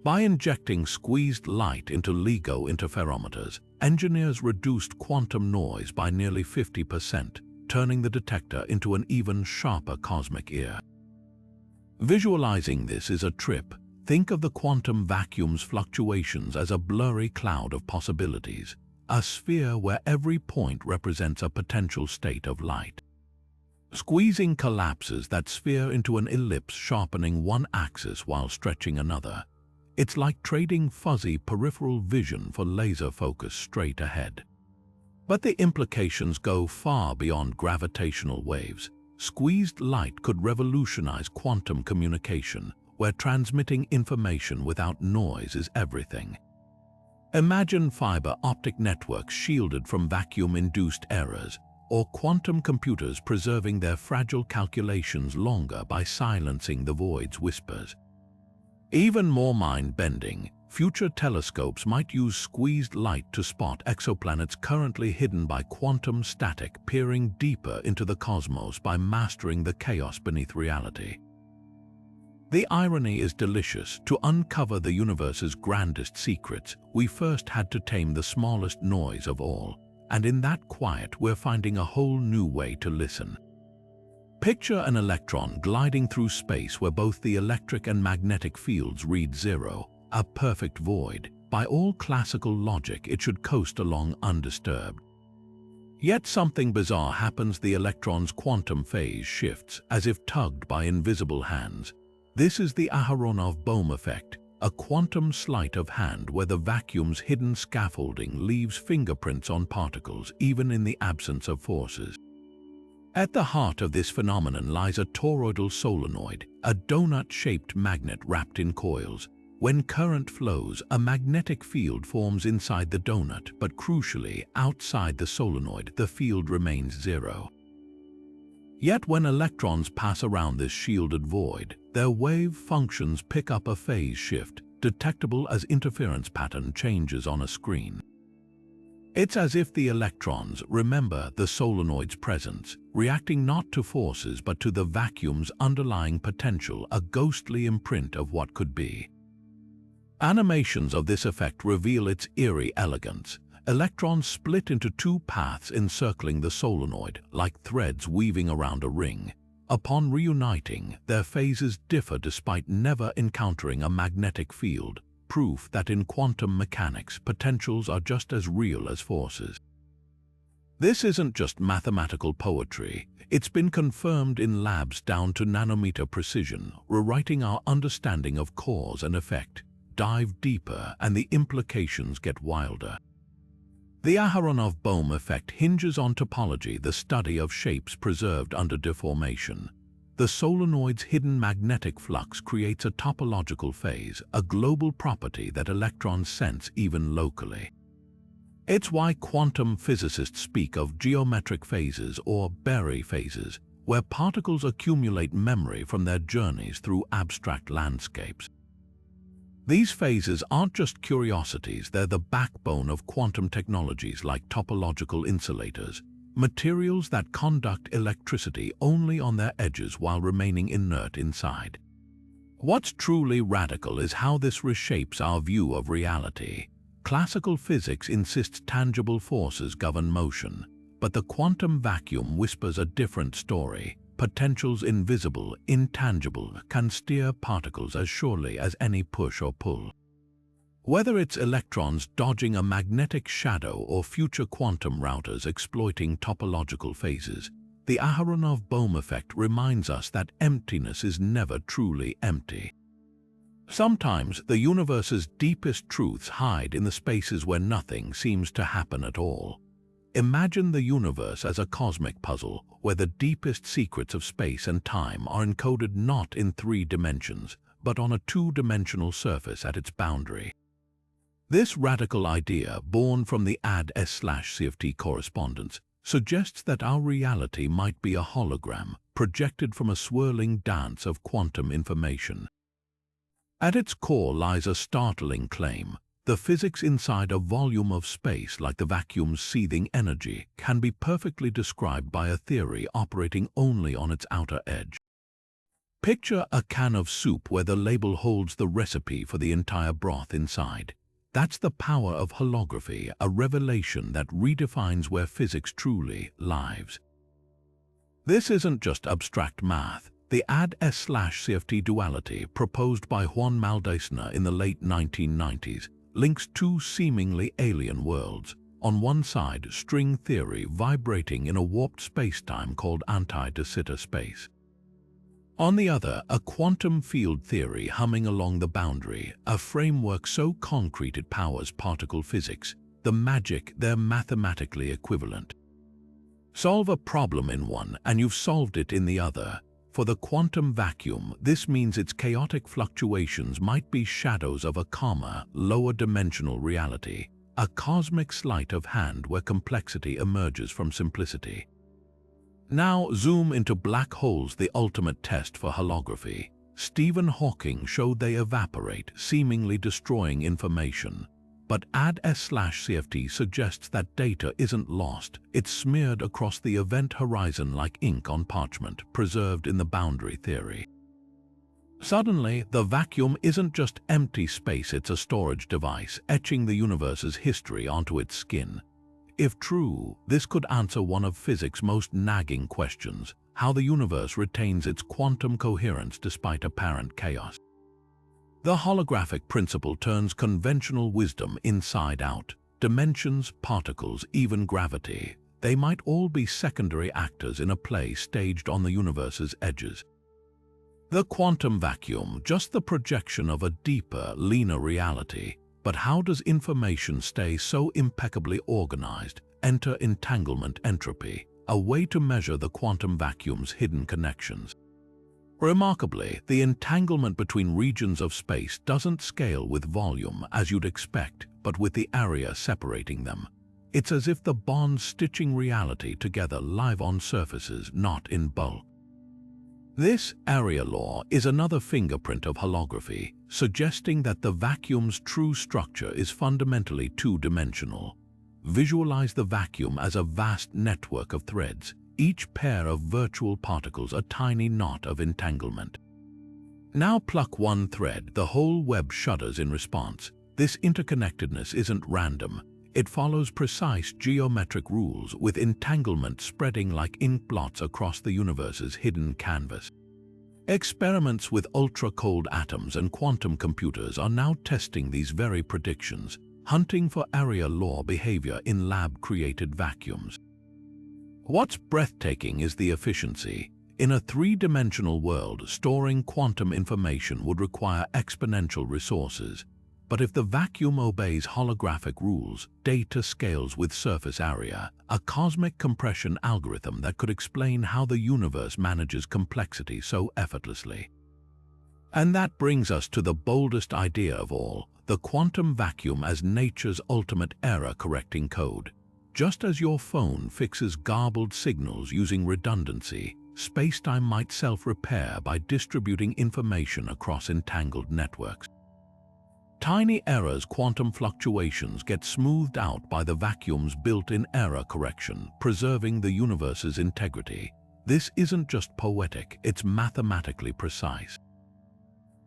By injecting squeezed light into LIGO interferometers, engineers reduced quantum noise by nearly 50%, turning the detector into an even sharper cosmic ear. Visualizing this is a trip. Think of the quantum vacuum's fluctuations as a blurry cloud of possibilities, a sphere where every point represents a potential state of light. Squeezing collapses that sphere into an ellipse, sharpening one axis while stretching another. It's like trading fuzzy peripheral vision for laser focus straight ahead. But the implications go far beyond gravitational waves. Squeezed light could revolutionize quantum communication, where transmitting information without noise is everything. Imagine fiber optic networks shielded from vacuum-induced errors, or quantum computers preserving their fragile calculations longer by silencing the void's whispers. Even more mind-bending, future telescopes might use squeezed light to spot exoplanets currently hidden by quantum static, peering deeper into the cosmos by mastering the chaos beneath reality. The irony is delicious. To uncover the universe's grandest secrets, we first had to tame the smallest noise of all, and in that quiet we're finding a whole new way to listen. Picture an electron gliding through space where both the electric and magnetic fields read zero, a perfect void. By all classical logic, it should coast along undisturbed. Yet something bizarre happens. The electron's quantum phase shifts, as if tugged by invisible hands. This is the Aharonov-Bohm effect, a quantum sleight of hand where the vacuum's hidden scaffolding leaves fingerprints on particles even in the absence of forces. At the heart of this phenomenon lies a toroidal solenoid, a donut-shaped magnet wrapped in coils. When current flows, a magnetic field forms inside the donut, but crucially, outside the solenoid, the field remains zero. Yet when electrons pass around this shielded void, their wave functions pick up a phase shift, detectable as interference pattern changes on a screen. It's as if the electrons remember the solenoid's presence, reacting not to forces but to the vacuum's underlying potential, a ghostly imprint of what could be. Animations of this effect reveal its eerie elegance. Electrons split into two paths encircling the solenoid, like threads weaving around a ring. Upon reuniting, their phases differ despite never encountering a magnetic field, proof that in quantum mechanics, potentials are just as real as forces. This isn't just mathematical poetry. It's been confirmed in labs down to nanometer precision, rewriting our understanding of cause and effect. Dive deeper, and the implications get wilder. The Aharonov-Bohm effect hinges on topology, the study of shapes preserved under deformation. the solenoid's hidden magnetic flux creates a topological phase, a global property that electrons sense even locally. It's why quantum physicists speak of geometric phases or Berry phases, where particles accumulate memory from their journeys through abstract landscapes. These phases aren't just curiosities, they're the backbone of quantum technologies like topological insulators, materials that conduct electricity only on their edges while remaining inert inside. What's truly radical is how this reshapes our view of reality. Classical physics insists tangible forces govern motion, but the quantum vacuum whispers a different story. Potentials invisible, intangible, can steer particles as surely as any push or pull. Whether it's electrons dodging a magnetic shadow or future quantum routers exploiting topological phases, the Aharonov-Bohm effect reminds us that emptiness is never truly empty. Sometimes the universe's deepest truths hide in the spaces where nothing seems to happen at all. Imagine the universe as a cosmic puzzle where the deepest secrets of space and time are encoded not in 3 dimensions, but on a 2-dimensional surface at its boundary. This radical idea, born from the AD/CFT correspondence, suggests that our reality might be a hologram projected from a swirling dance of quantum information. At its core lies a startling claim. The physics inside a volume of space, like the vacuum's seething energy, can be perfectly described by a theory operating only on its outer edge. Picture a can of soup where the label holds the recipe for the entire broth inside. That's the power of holography, a revelation that redefines where physics truly lives. This isn't just abstract math. The AD/CFT duality, proposed by Juan Maldacena in the late 1990s, links 2 seemingly alien worlds. On one side, string theory vibrating in a warped spacetime called anti-de Sitter space. On the other, a quantum field theory humming along the boundary, a framework so concrete it powers particle physics. The magic, they're mathematically equivalent. Solve a problem in one, and you've solved it in the other. For the quantum vacuum, this means its chaotic fluctuations might be shadows of a calmer, lower-dimensional reality, a cosmic sleight of hand where complexity emerges from simplicity. Now zoom into black holes, the ultimate test for holography. Stephen Hawking showed they evaporate, seemingly destroying information. But AD/CFT suggests that data isn't lost, it's smeared across the event horizon like ink on parchment, preserved in the boundary theory. Suddenly, the vacuum isn't just empty space, it's a storage device, etching the universe's history onto its skin. If true, this could answer one of physics' most nagging questions: how the universe retains its quantum coherence despite apparent chaos. The holographic principle turns conventional wisdom inside out. Dimensions, particles, even gravity, they might all be secondary actors in a play staged on the universe's edges. The quantum vacuum, just the projection of a deeper, leaner reality. But how does information stay so impeccably organized? Enter entanglement entropy, a way to measure the quantum vacuum's hidden connections. Remarkably, the entanglement between regions of space doesn't scale with volume as you'd expect, but with the area separating them. It's as if the bonds stitching reality together live on surfaces, not in bulk. This area law is another fingerprint of holography, suggesting that the vacuum's true structure is fundamentally 2-dimensional. Visualize the vacuum as a vast network of threads, each pair of virtual particles a tiny knot of entanglement. Now pluck one thread, the whole web shudders in response. This interconnectedness isn't random. It follows precise geometric rules, with entanglement spreading like ink blots across the universe's hidden canvas. Experiments with ultra-cold atoms and quantum computers are now testing these very predictions, hunting for area law behavior in lab-created vacuums. What's breathtaking is the efficiency. In a 3-dimensional world, storing quantum information would require exponential resources. But if the vacuum obeys holographic rules, data scales with surface area, a cosmic compression algorithm that could explain how the universe manages complexity so effortlessly. And that brings us to the boldest idea of all, the quantum vacuum as nature's ultimate error-correcting code. Just as your phone fixes garbled signals using redundancy, spacetime might self-repair by distributing information across entangled networks. Tiny errors, quantum fluctuations, get smoothed out by the vacuum's built-in error correction, preserving the universe's integrity. This isn't just poetic, it's mathematically precise.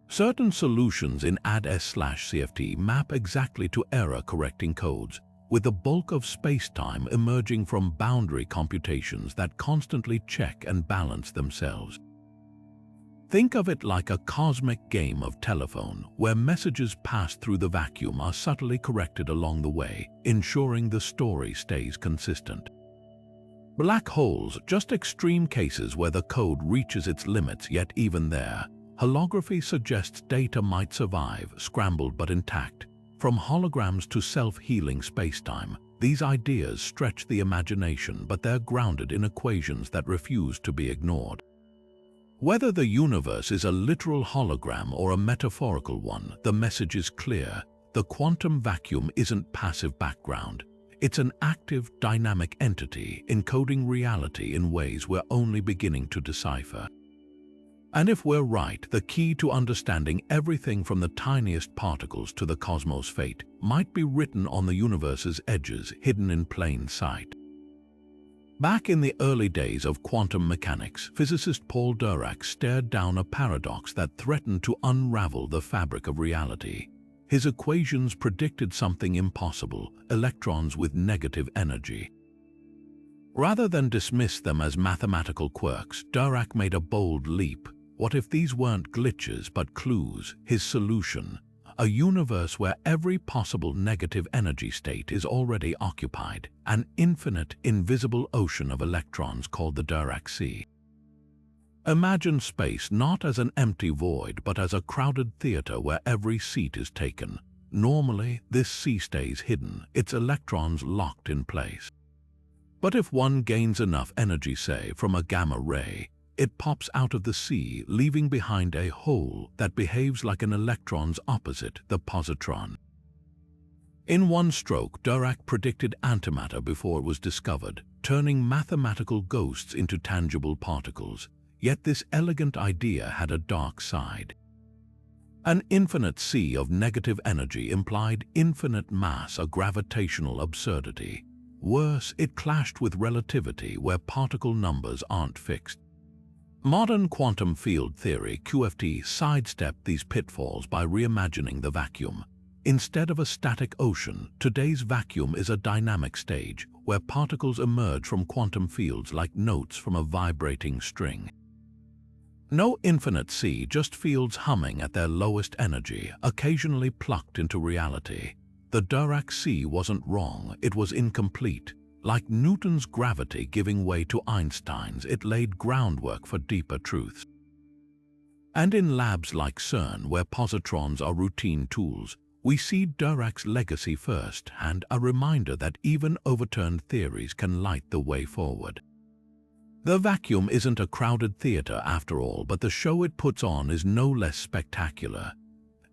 Certain solutions in ADS/CFT map exactly to error-correcting codes, with the bulk of spacetime emerging from boundary computations that constantly check and balance themselves. Think of it like a cosmic game of telephone, where messages passed through the vacuum are subtly corrected along the way, ensuring the story stays consistent. Black holes, just extreme cases where the code reaches its limits, yet even there, holography suggests data might survive, scrambled but intact. From holograms to self-healing spacetime, these ideas stretch the imagination, but they're grounded in equations that refuse to be ignored. Whether the universe is a literal hologram or a metaphorical one, the message is clear. The quantum vacuum isn't passive background. It's an active, dynamic entity encoding reality in ways we're only beginning to decipher. And if we're right, the key to understanding everything from the tiniest particles to the cosmos' fate might be written on the universe's edges, hidden in plain sight. Back in the early days of quantum mechanics, physicist Paul Dirac stared down a paradox that threatened to unravel the fabric of reality. His equations predicted something impossible: electrons with negative energy. Rather than dismiss them as mathematical quirks, Dirac made a bold leap. What if these weren't glitches but clues? His solution: a universe where every possible negative energy state is already occupied, an infinite, invisible ocean of electrons called the Dirac Sea. Imagine space not as an empty void, but as a crowded theater where every seat is taken. Normally, this sea stays hidden, its electrons locked in place. But if one gains enough energy, say, from a gamma ray, it pops out of the sea, leaving behind a hole that behaves like an electron's opposite, the positron. In one stroke, Dirac predicted antimatter before it was discovered, turning mathematical ghosts into tangible particles. Yet this elegant idea had a dark side. An infinite sea of negative energy implied infinite mass, a gravitational absurdity. Worse, it clashed with relativity, where particle numbers aren't fixed. Modern quantum field theory, QFT, sidestepped these pitfalls by reimagining the vacuum. Instead of a static ocean, today's vacuum is a dynamic stage, where particles emerge from quantum fields like notes from a vibrating string. No infinite sea, just fields humming at their lowest energy, occasionally plucked into reality. The Dirac Sea wasn't wrong, it was incomplete. Like Newton's gravity giving way to Einstein's, it laid groundwork for deeper truths. And in labs like CERN, where positrons are routine tools, we see Dirac's legacy firsthand, a reminder that even overturned theories can light the way forward. The vacuum isn't a crowded theater after all, but the show it puts on is no less spectacular.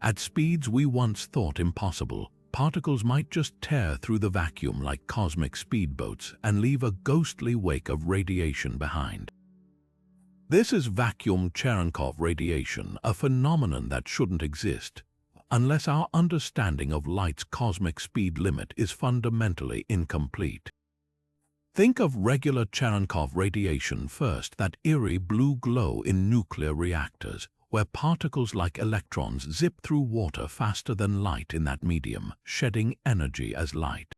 At speeds we once thought impossible, particles might just tear through the vacuum like cosmic speedboats and leave a ghostly wake of radiation behind. This is vacuum Cherenkov radiation, a phenomenon that shouldn't exist, unless our understanding of light's cosmic speed limit is fundamentally incomplete. Think of regular Cherenkov radiation first, that eerie blue glow in nuclear reactors, where particles like electrons zip through water faster than light in that medium, shedding energy as light.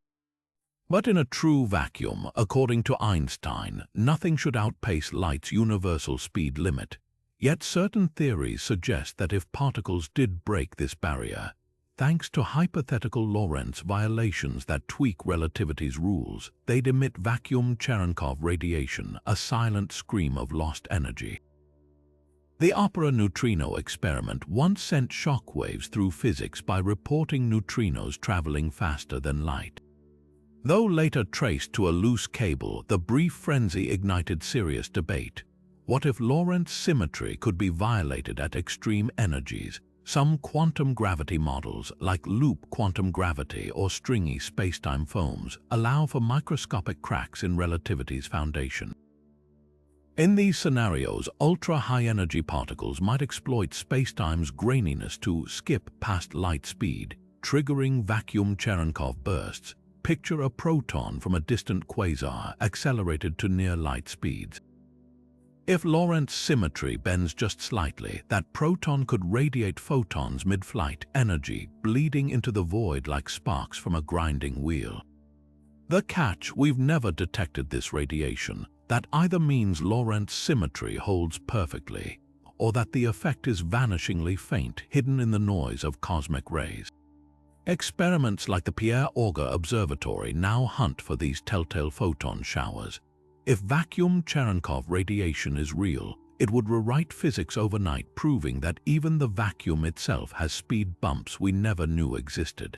But in a true vacuum, according to Einstein, nothing should outpace light's universal speed limit. Yet certain theories suggest that if particles did break this barrier, thanks to hypothetical Lorentz violations that tweak relativity's rules, they'd emit vacuum Cherenkov radiation, a silent scream of lost energy. The opera neutrino experiment once sent shockwaves through physics by reporting neutrinos traveling faster than light. Though later traced to a loose cable, the brief frenzy ignited serious debate. What if Lorentz symmetry could be violated at extreme energies? Some quantum gravity models, like loop quantum gravity or stringy spacetime foams, allow for microscopic cracks in relativity's foundation. In these scenarios, ultra-high-energy particles might exploit spacetime's graininess to skip past light speed, triggering vacuum Cherenkov bursts. Picture a proton from a distant quasar accelerated to near light speeds. If Lorentz symmetry bends just slightly, that proton could radiate photons mid-flight, energy bleeding into the void like sparks from a grinding wheel. The catch: we've never detected this radiation. That either means Lorentz symmetry holds perfectly, or that the effect is vanishingly faint, hidden in the noise of cosmic rays. Experiments like the Pierre Auger Observatory now hunt for these telltale photon showers. If vacuum Cherenkov radiation is real, it would rewrite physics overnight, proving that even the vacuum itself has speed bumps we never knew existed.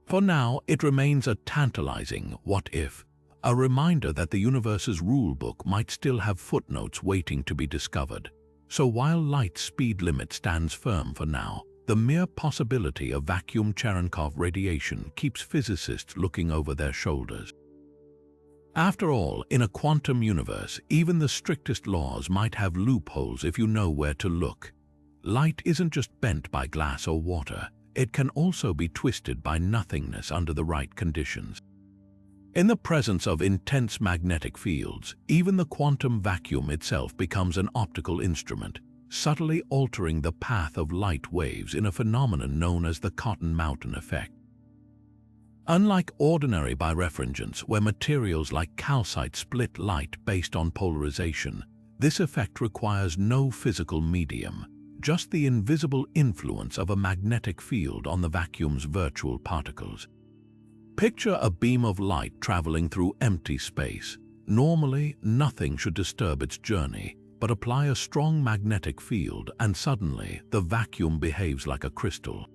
For now, it remains a tantalizing what if, a reminder that the universe's rulebook might still have footnotes waiting to be discovered. So while light speed limit stands firm for now, the mere possibility of vacuum Cherenkov radiation keeps physicists looking over their shoulders. After all, in a quantum universe, even the strictest laws might have loopholes if you know where to look. Light isn't just bent by glass or water, it can also be twisted by nothingness under the right conditions. In the presence of intense magnetic fields, even the quantum vacuum itself becomes an optical instrument, subtly altering the path of light waves in a phenomenon known as the Cotton Mountain effect. Unlike ordinary birefringence, where materials like calcite split light based on polarization, this effect requires no physical medium, just the invisible influence of a magnetic field on the vacuum's virtual particles. Picture a beam of light traveling through empty space. Normally, nothing should disturb its journey, but apply a strong magnetic field and suddenly the vacuum behaves like a crystal.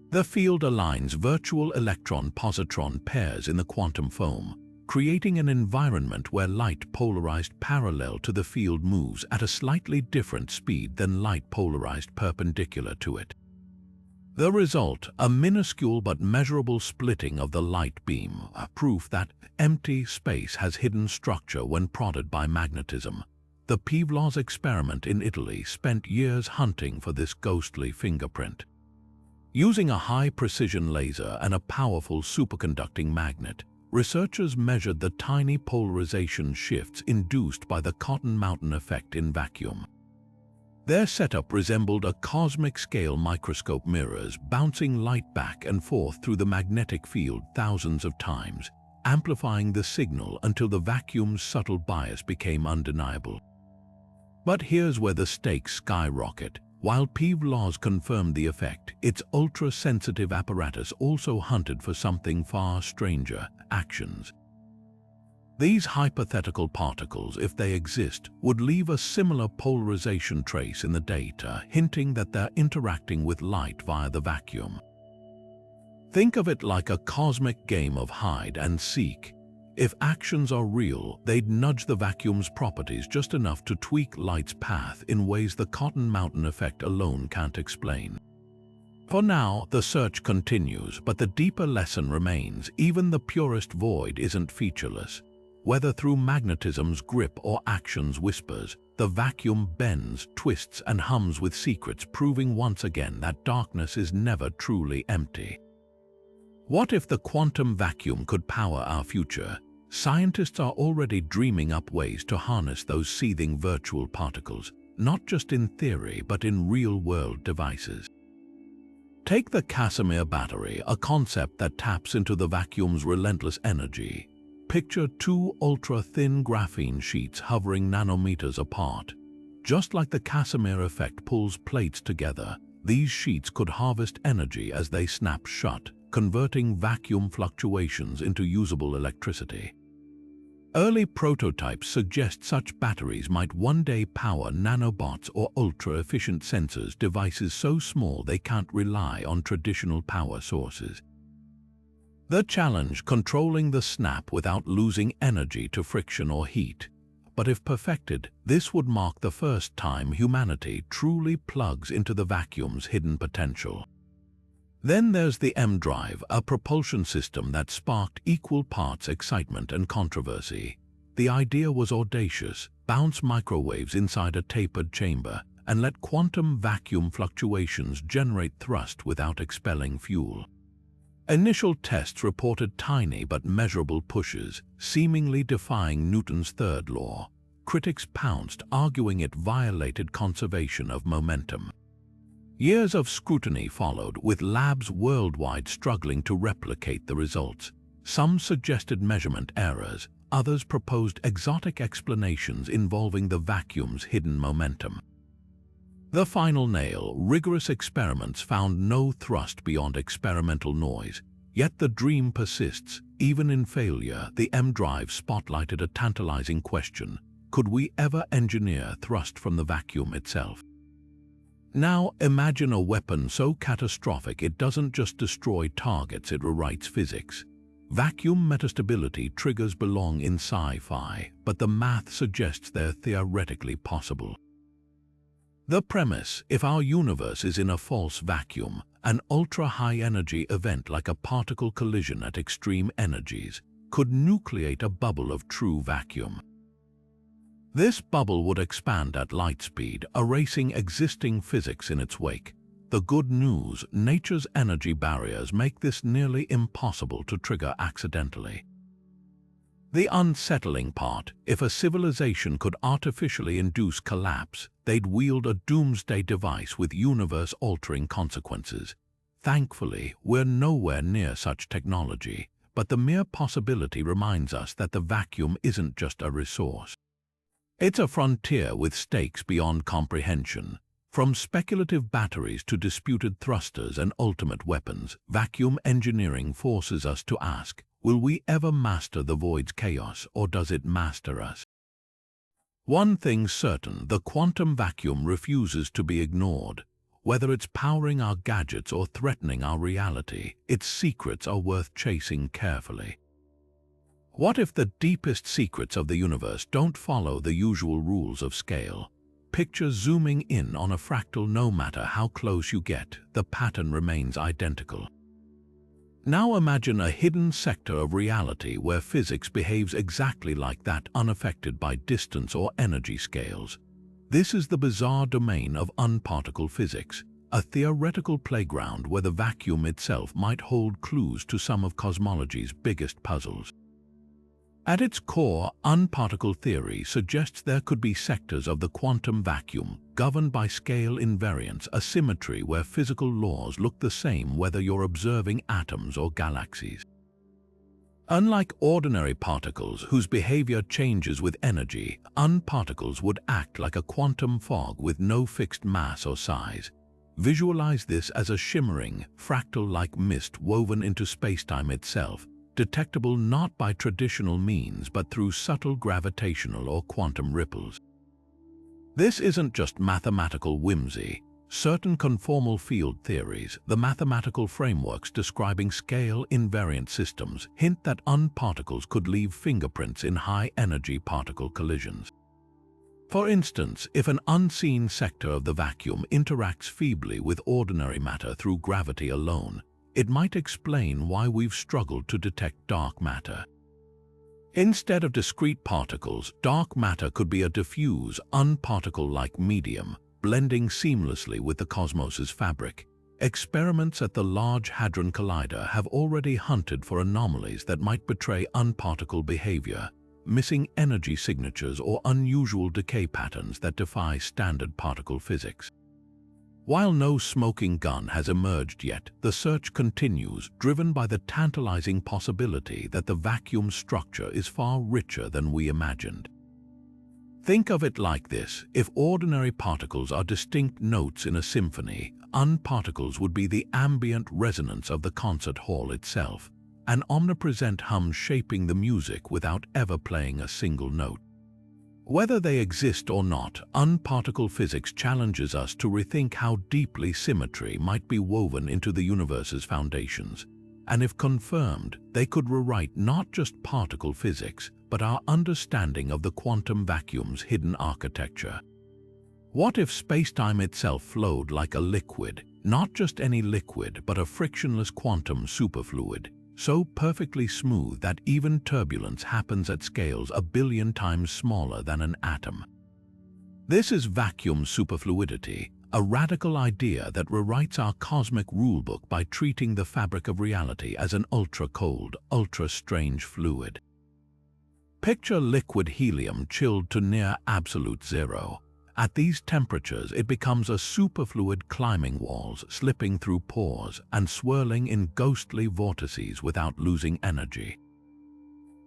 The field aligns virtual electron-positron pairs in the quantum foam, creating an environment where light polarized parallel to the field moves at a slightly different speed than light polarized perpendicular to it. The result, a minuscule but measurable splitting of the light beam, a proof that empty space has hidden structure when prodded by magnetism. The Pavlov's experiment in Italy spent years hunting for this ghostly fingerprint. Using a high-precision laser and a powerful superconducting magnet, researchers measured the tiny polarization shifts induced by the Cotton Mountain effect in vacuum. Their setup resembled a cosmic-scale microscope mirrors bouncing light back and forth through the magnetic field thousands of times, amplifying the signal until the vacuum's subtle bias became undeniable. But here's where the stakes skyrocket. While Pavlov's confirmed the effect, its ultra-sensitive apparatus also hunted for something far stranger: actions. These hypothetical particles, if they exist, would leave a similar polarization trace in the data, hinting that they're interacting with light via the vacuum. Think of it like a cosmic game of hide and seek. If actions are real, they'd nudge the vacuum's properties just enough to tweak light's path in ways the Cotton Mountain effect alone can't explain. For now, the search continues, but the deeper lesson remains: even the purest void isn't featureless. Whether through magnetism's grip or action's whispers, the vacuum bends, twists, and hums with secrets, proving once again that darkness is never truly empty. What if the quantum vacuum could power our future? Scientists are already dreaming up ways to harness those seething virtual particles, not just in theory but in real-world devices. Take the Casimir battery, a concept that taps into the vacuum's relentless energy. Picture two ultra-thin graphene sheets hovering nanometers apart. Just like the Casimir effect pulls plates together, these sheets could harvest energy as they snap shut, converting vacuum fluctuations into usable electricity. Early prototypes suggest such batteries might one day power nanobots or ultra-efficient sensors, devices so small they can't rely on traditional power sources. The challenge: controlling the snap without losing energy to friction or heat. But if perfected, this would mark the first time humanity truly plugs into the vacuum's hidden potential. Then there's the M-Drive, a propulsion system that sparked equal parts excitement and controversy. The idea was audacious: bounce microwaves inside a tapered chamber and let quantum vacuum fluctuations generate thrust without expelling fuel. Initial tests reported tiny but measurable pushes, seemingly defying Newton's third law. Critics pounced, arguing it violated conservation of momentum. Years of scrutiny followed, with labs worldwide struggling to replicate the results. Some suggested measurement errors, others proposed exotic explanations involving the vacuum's hidden momentum. The final nail: rigorous experiments found no thrust beyond experimental noise. Yet the dream persists. Even in failure, the M-Drive spotlighted a tantalizing question: could we ever engineer thrust from the vacuum itself? Now imagine a weapon so catastrophic it doesn't just destroy targets, it rewrites physics. Vacuum metastability triggers belong in sci-fi, but the math suggests they're theoretically possible. The premise: if our universe is in a false vacuum, an ultra-high-energy event like a particle collision at extreme energies could nucleate a bubble of true vacuum. This bubble would expand at light speed, erasing existing physics in its wake. The good news: nature's energy barriers make this nearly impossible to trigger accidentally. The unsettling part: if a civilization could artificially induce collapse, they'd wield a doomsday device with universe-altering consequences. Thankfully, we're nowhere near such technology, but the mere possibility reminds us that the vacuum isn't just a resource. It's a frontier with stakes beyond comprehension. From speculative batteries to disputed thrusters and ultimate weapons, vacuum engineering forces us to ask: will we ever master the void's chaos, or does it master us? One thing's certain: the quantum vacuum refuses to be ignored. Whether it's powering our gadgets or threatening our reality, its secrets are worth chasing carefully. What if the deepest secrets of the universe don't follow the usual rules of scale? Picture zooming in on a fractal. No matter how close you get, the pattern remains identical. Now imagine a hidden sector of reality where physics behaves exactly like that, unaffected by distance or energy scales. This is the bizarre domain of unparticle physics, a theoretical playground where the vacuum itself might hold clues to some of cosmology's biggest puzzles. At its core, unparticle theory suggests there could be sectors of the quantum vacuum governed by scale invariance, a symmetry where physical laws look the same whether you're observing atoms or galaxies. Unlike ordinary particles whose behavior changes with energy, unparticles would act like a quantum fog with no fixed mass or size. Visualize this as a shimmering, fractal-like mist woven into spacetime itself, detectable not by traditional means but through subtle gravitational or quantum ripples. This isn't just mathematical whimsy. Certain conformal field theories, the mathematical frameworks describing scale-invariant systems, hint that unparticles could leave fingerprints in high-energy particle collisions. For instance, if an unseen sector of the vacuum interacts feebly with ordinary matter through gravity alone, it might explain why we've struggled to detect dark matter. Instead of discrete particles, dark matter could be a diffuse, unparticle-like medium, blending seamlessly with the cosmos's fabric. Experiments at the Large Hadron Collider have already hunted for anomalies that might betray unparticle behavior, missing energy signatures or unusual decay patterns that defy standard particle physics. While no smoking gun has emerged yet, the search continues, driven by the tantalizing possibility that the vacuum structure is far richer than we imagined. Think of it like this: if ordinary particles are distinct notes in a symphony, unparticles would be the ambient resonance of the concert hall itself. an omnipresent hum shaping the music without ever playing a single note. Whether they exist or not, unparticle physics challenges us to rethink how deeply symmetry might be woven into the universe's foundations. And if confirmed, they could rewrite not just particle physics, but our understanding of the quantum vacuum's hidden architecture. What if spacetime itself flowed like a liquid, not just any liquid, but a frictionless quantum superfluid, so perfectly smooth that even turbulence happens at scales a billion times smaller than an atom? This is vacuum superfluidity, a radical idea that rewrites our cosmic rulebook by treating the fabric of reality as an ultra-cold, ultra-strange fluid. Picture liquid helium chilled to near absolute zero. At these temperatures, it becomes a superfluid climbing walls, slipping through pores and swirling in ghostly vortices without losing energy.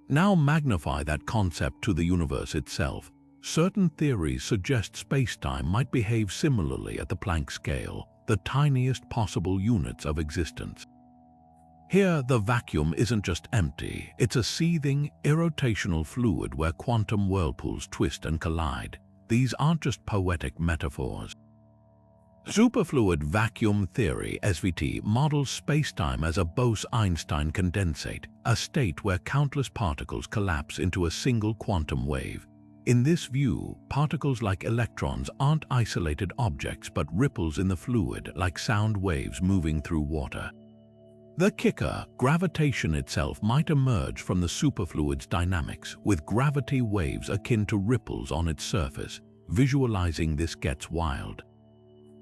Now magnify that concept to the universe itself. Certain theories suggest spacetime might behave similarly at the Planck scale, the tiniest possible units of existence. Here, the vacuum isn't just empty, it's a seething, irrotational fluid where quantum whirlpools twist and collide. These aren't just poetic metaphors. Superfluid vacuum theory, SVT, models spacetime as a Bose-Einstein condensate, a state where countless particles collapse into a single quantum wave. In this view, particles like electrons aren't isolated objects but ripples in the fluid, like sound waves moving through water. The kicker, gravitation itself might emerge from the superfluid's dynamics, with gravity waves akin to ripples on its surface. Visualizing this gets wild.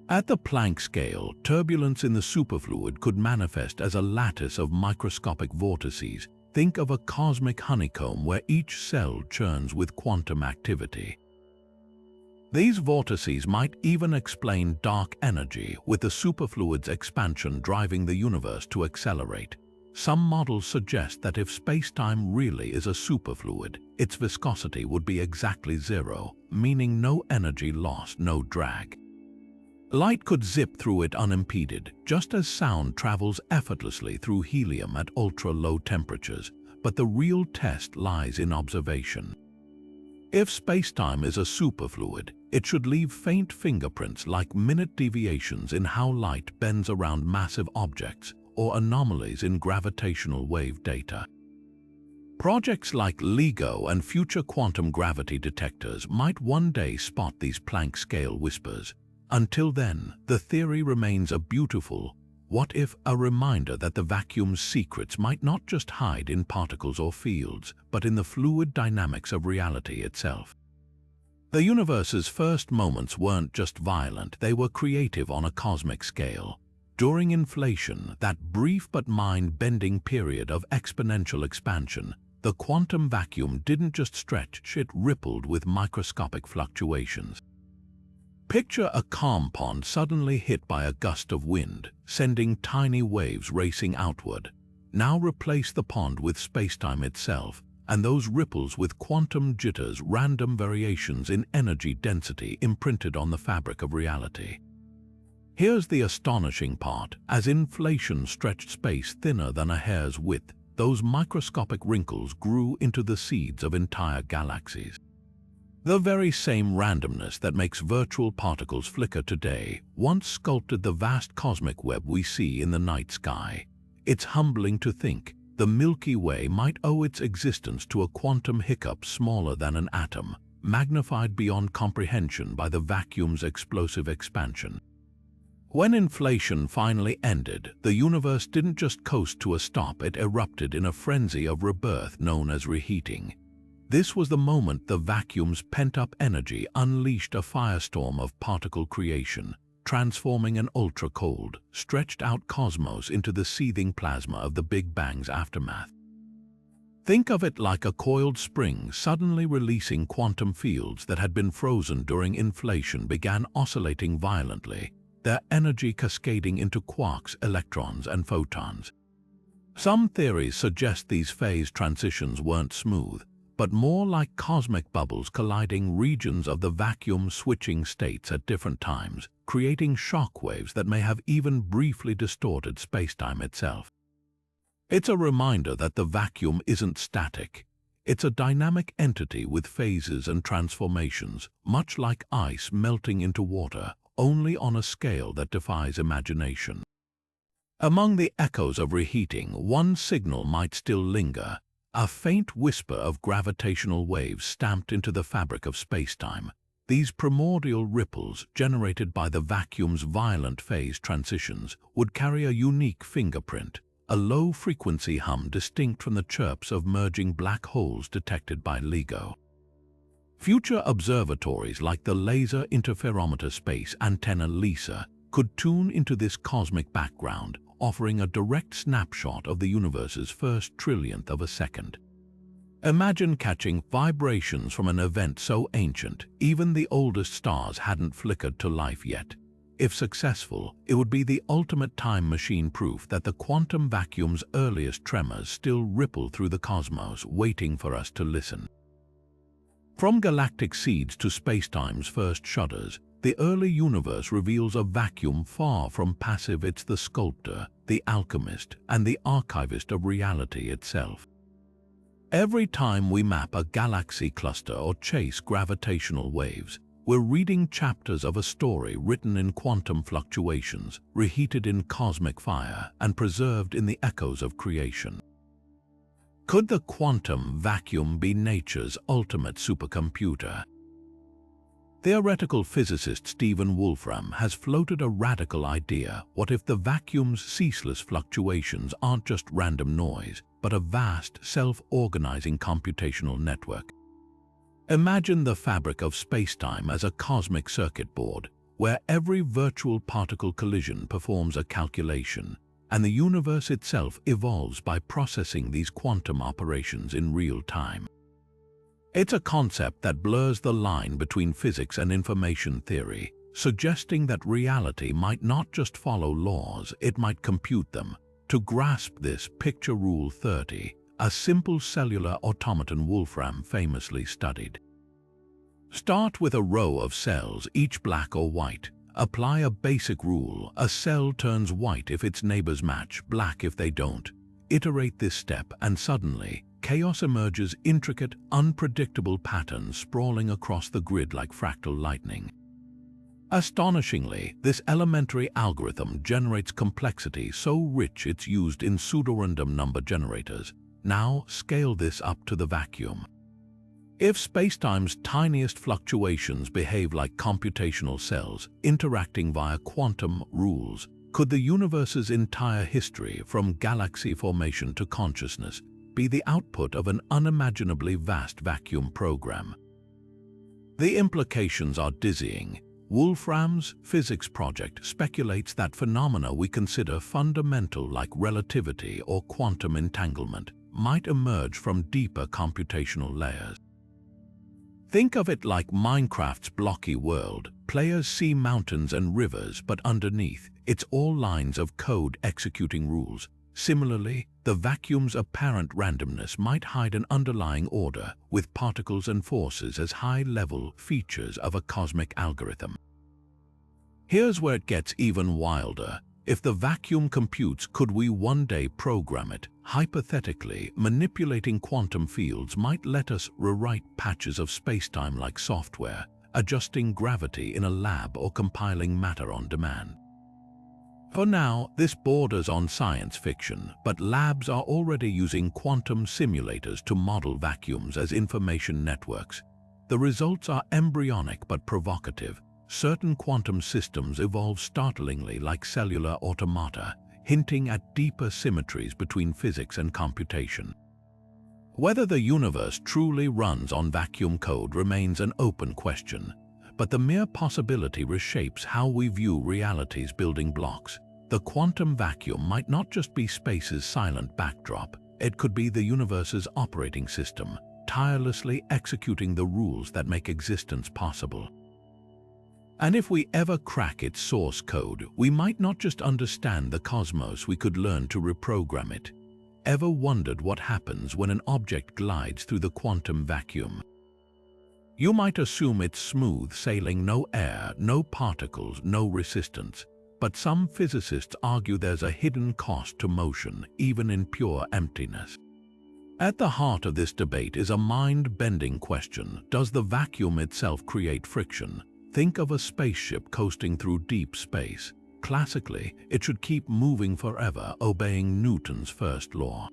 At the Planck scale, turbulence in the superfluid could manifest as a lattice of microscopic vortices. Think of a cosmic honeycomb where each cell churns with quantum activity. These vortices might even explain dark energy, with the superfluid's expansion driving the universe to accelerate. Some models suggest that if spacetime really is a superfluid, its viscosity would be exactly zero, meaning no energy loss, no drag. Light could zip through it unimpeded, just as sound travels effortlessly through helium at ultra-low temperatures, but the real test lies in observation. If spacetime is a superfluid, it should leave faint fingerprints like minute deviations in how light bends around massive objects or anomalies in gravitational wave data. Projects like LIGO and future quantum gravity detectors might one day spot these Planck-scale whispers. Until then, the theory remains a beautiful what-if, a reminder that the vacuum's secrets might not just hide in particles or fields, but in the fluid dynamics of reality itself. The universe's first moments weren't just violent, they were creative on a cosmic scale. During inflation, that brief but mind-bending period of exponential expansion, the quantum vacuum didn't just stretch, it rippled with microscopic fluctuations. Picture a calm pond suddenly hit by a gust of wind, sending tiny waves racing outward. Now replace the pond with spacetime itself, and those ripples with quantum jitters, random variations in energy density imprinted on the fabric of reality. Here's the astonishing part. As inflation stretched space thinner than a hair's width, those microscopic wrinkles grew into the seeds of entire galaxies. The very same randomness that makes virtual particles flicker today once sculpted the vast cosmic web we see in the night sky. It's humbling to think the Milky Way might owe its existence to a quantum hiccup smaller than an atom, magnified beyond comprehension by the vacuum's explosive expansion. When inflation finally ended, the universe didn't just coast to a stop, it erupted in a frenzy of rebirth known as reheating. This was the moment the vacuum's pent-up energy unleashed a firestorm of particle creation, transforming an ultra-cold, stretched-out cosmos into the seething plasma of the Big Bang's aftermath. Think of it like a coiled spring suddenly releasing quantum fields that had been frozen during inflation began oscillating violently, their energy cascading into quarks, electrons, and photons. Some theories suggest these phase transitions weren't smooth, but more like cosmic bubbles colliding regions of the vacuum switching states at different times, creating shock waves that may have even briefly distorted spacetime itself. It's a reminder that the vacuum isn't static. It's a dynamic entity with phases and transformations, much like ice melting into water, only on a scale that defies imagination. Among the echoes of reheating, one signal might still linger, a faint whisper of gravitational waves stamped into the fabric of spacetime. These primordial ripples, generated by the vacuum's violent phase transitions, would carry a unique fingerprint, a low-frequency hum distinct from the chirps of merging black holes detected by LIGO. Future observatories like the Laser Interferometer Space Antenna LISA could tune into this cosmic background, offering a direct snapshot of the universe's first trillionth of a second. Imagine catching vibrations from an event so ancient, even the oldest stars hadn't flickered to life yet. If successful, it would be the ultimate time machine, proof that the quantum vacuum's earliest tremors still ripple through the cosmos, waiting for us to listen. From galactic seeds to spacetime's first shudders, the early universe reveals a vacuum far from passive. It's the sculptor, the alchemist, and the archivist of reality itself. Every time we map a galaxy cluster or chase gravitational waves, we're reading chapters of a story written in quantum fluctuations, reheated in cosmic fire, and preserved in the echoes of creation. Could the quantum vacuum be nature's ultimate supercomputer? Theoretical physicist Stephen Wolfram has floated a radical idea. What if the vacuum's ceaseless fluctuations aren't just random noise, but a vast, self-organizing computational network? Imagine the fabric of spacetime as a cosmic circuit board, where every virtual particle collision performs a calculation, and the universe itself evolves by processing these quantum operations in real time. It's a concept that blurs the line between physics and information theory, suggesting that reality might not just follow laws, it might compute them. To grasp this, picture Rule 30, a simple cellular automaton Wolfram famously studied. Start with a row of cells, each black or white. Apply a basic rule: a cell turns white if its neighbors match, black if they don't. Iterate this step, and suddenly, chaos emerges, intricate, unpredictable patterns sprawling across the grid like fractal lightning. Astonishingly, this elementary algorithm generates complexity so rich it's used in pseudorandom number generators. Now scale this up to the vacuum. If spacetime's tiniest fluctuations behave like computational cells, interacting via quantum rules, could the universe's entire history, from galaxy formation to consciousness, be the output of an unimaginably vast vacuum program? The implications are dizzying. Wolfram's physics project speculates that phenomena we consider fundamental, like relativity or quantum entanglement, might emerge from deeper computational layers. Think of it like Minecraft's blocky world. Players see mountains and rivers, but underneath, it's all lines of code executing rules. Similarly, the vacuum's apparent randomness might hide an underlying order, with particles and forces as high-level features of a cosmic algorithm. Here's where it gets even wilder. If the vacuum computes, could we one day program it? Hypothetically, manipulating quantum fields might let us rewrite patches of spacetime like software, adjusting gravity in a lab or compiling matter on demand. For now, this borders on science fiction, but labs are already using quantum simulators to model vacuums as information networks. The results are embryonic but provocative. Certain quantum systems evolve startlingly like cellular automata, hinting at deeper symmetries between physics and computation. Whether the universe truly runs on vacuum code remains an open question, but the mere possibility reshapes how we view reality's building blocks. The quantum vacuum might not just be space's silent backdrop, it could be the universe's operating system, tirelessly executing the rules that make existence possible. And if we ever crack its source code, we might not just understand the cosmos, we could learn to reprogram it. Ever wondered what happens when an object glides through the quantum vacuum? You might assume it's smooth sailing, no air, no particles, no resistance. but some physicists argue there's a hidden cost to motion, even in pure emptiness. At the heart of this debate is a mind-bending question. Does the vacuum itself create friction? Think of a spaceship coasting through deep space. Classically, it should keep moving forever, obeying Newton's first law.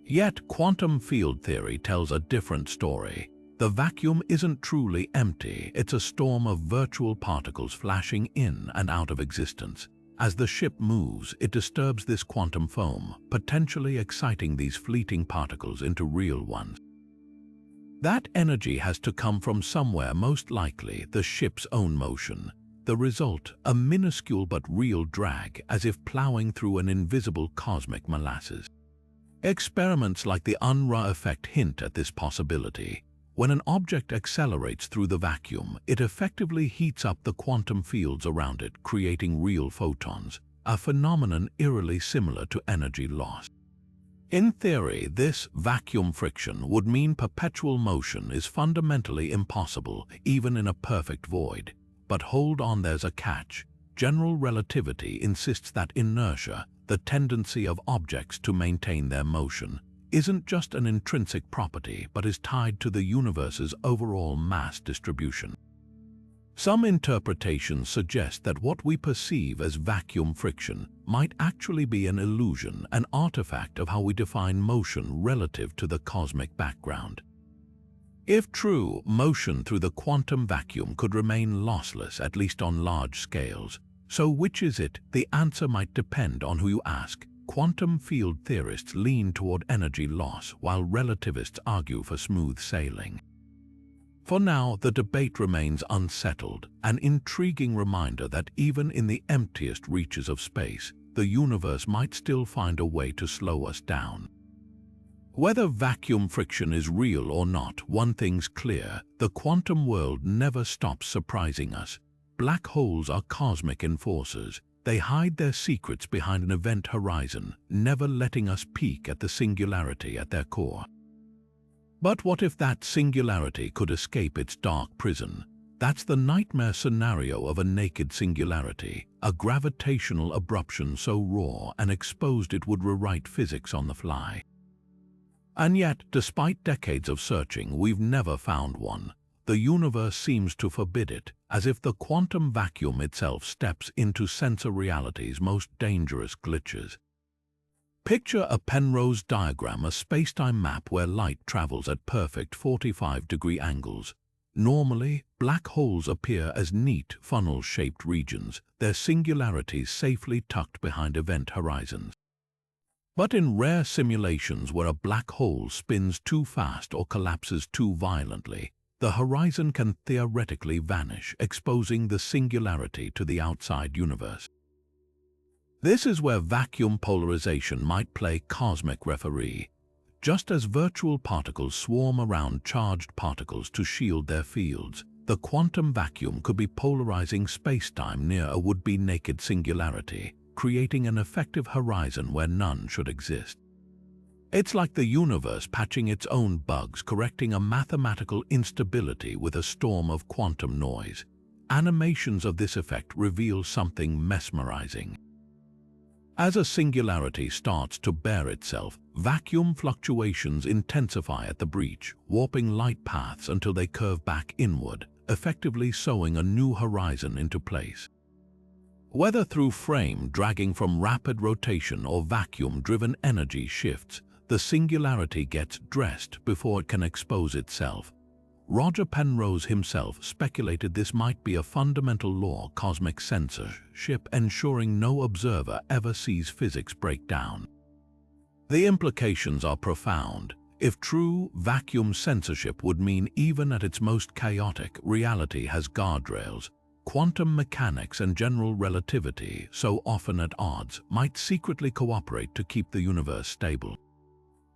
Yet, quantum field theory tells a different story. The vacuum isn't truly empty, it's a storm of virtual particles flashing in and out of existence. As the ship moves, it disturbs this quantum foam, potentially exciting these fleeting particles into real ones. That energy has to come from somewhere, most likely the ship's own motion. The result, a minuscule but real drag, as if plowing through an invisible cosmic molasses. Experiments like the Embark effect hint at this possibility. When an object accelerates through the vacuum, it effectively heats up the quantum fields around it, creating real photons, a phenomenon eerily similar to energy loss. In theory, this vacuum friction would mean perpetual motion is fundamentally impossible, even in a perfect void. But hold on, there's a catch. General relativity insists that inertia, the tendency of objects to maintain their motion, isn't just an intrinsic property but is tied to the universe's overall mass distribution. Some interpretations suggest that what we perceive as vacuum friction might actually be an illusion, an artifact of how we define motion relative to the cosmic background. If true, motion through the quantum vacuum could remain lossless, at least on large scales. So which is it? The answer might depend on who you ask. Quantum field theorists lean toward energy loss, while relativists argue for smooth sailing. For now, the debate remains unsettled, an intriguing reminder that even in the emptiest reaches of space, the universe might still find a way to slow us down. Whether vacuum friction is real or not, one thing's clear: the quantum world never stops surprising us. Black holes are cosmic enforcers. They hide their secrets behind an event horizon, never letting us peek at the singularity at their core. But what if that singularity could escape its dark prison? That's the nightmare scenario of a naked singularity, a gravitational abruption so raw and exposed it would rewrite physics on the fly. And yet, despite decades of searching, we've never found one. The universe seems to forbid it, as if the quantum vacuum itself steps into sensor reality's most dangerous glitches. Picture a Penrose diagram, a spacetime map where light travels at perfect 45-degree angles. Normally, black holes appear as neat, funnel-shaped regions, their singularities safely tucked behind event horizons. But in rare simulations where a black hole spins too fast or collapses too violently, the horizon can theoretically vanish, exposing the singularity to the outside universe. This is where vacuum polarization might play cosmic referee. Just as virtual particles swarm around charged particles to shield their fields, the quantum vacuum could be polarizing spacetime near a would-be naked singularity, creating an effective horizon where none should exist. It's like the universe patching its own bugs, correcting a mathematical instability with a storm of quantum noise. Animations of this effect reveal something mesmerizing. As a singularity starts to bare itself, vacuum fluctuations intensify at the breach, warping light paths until they curve back inward, effectively sewing a new horizon into place. Whether through frame dragging from rapid rotation or vacuum-driven energy shifts, the singularity gets dressed before it can expose itself. Roger Penrose himself speculated this might be a fundamental law, cosmic censorship, ensuring no observer ever sees physics break down. The implications are profound. If true, vacuum censorship would mean even at its most chaotic, reality has guardrails. Quantum mechanics and general relativity, so often at odds, might secretly cooperate to keep the universe stable.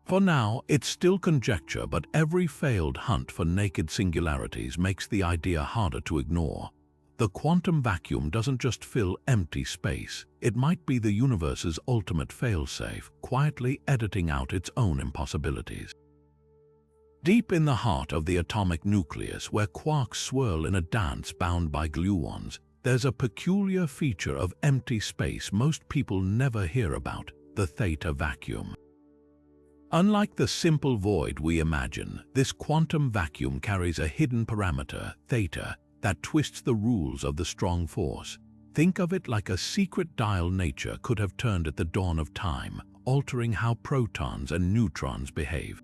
For now, it's still conjecture, but every failed hunt for naked singularities makes the idea harder to ignore. The quantum vacuum doesn't just fill empty space, it might be the universe's ultimate failsafe, quietly editing out its own impossibilities. Deep in the heart of the atomic nucleus, where quarks swirl in a dance bound by gluons, there's a peculiar feature of empty space most people never hear about: the theta vacuum. Unlike the simple void we imagine, this quantum vacuum carries a hidden parameter, theta, that twists the rules of the strong force. Think of it like a secret dial nature could have turned at the dawn of time, altering how protons and neutrons behave.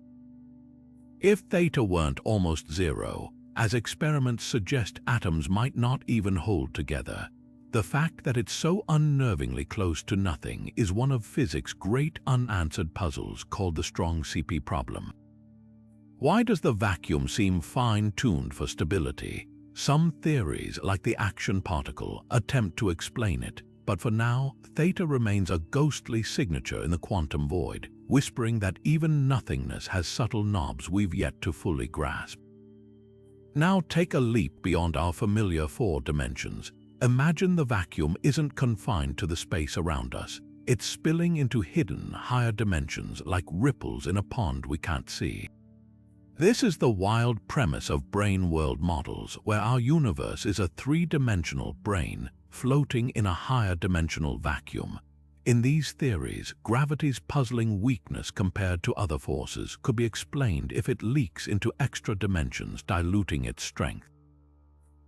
If theta weren't almost zero, as experiments suggest atoms might not even hold together, the fact that it's so unnervingly close to nothing is one of physics' great unanswered puzzles called the strong CP problem. Why does the vacuum seem fine-tuned for stability? Some theories, like the action particle, attempt to explain it, but for now, theta remains a ghostly signature in the quantum void, whispering that even nothingness has subtle knobs we've yet to fully grasp. Now take a leap beyond our familiar 4 dimensions. Imagine the vacuum isn't confined to the space around us. It's spilling into hidden, higher dimensions like ripples in a pond we can't see. This is the wild premise of brain world models, where our universe is a 3-dimensional brain floating in a higher dimensional vacuum. In these theories, gravity's puzzling weakness compared to other forces could be explained if it leaks into extra dimensions, diluting its strength.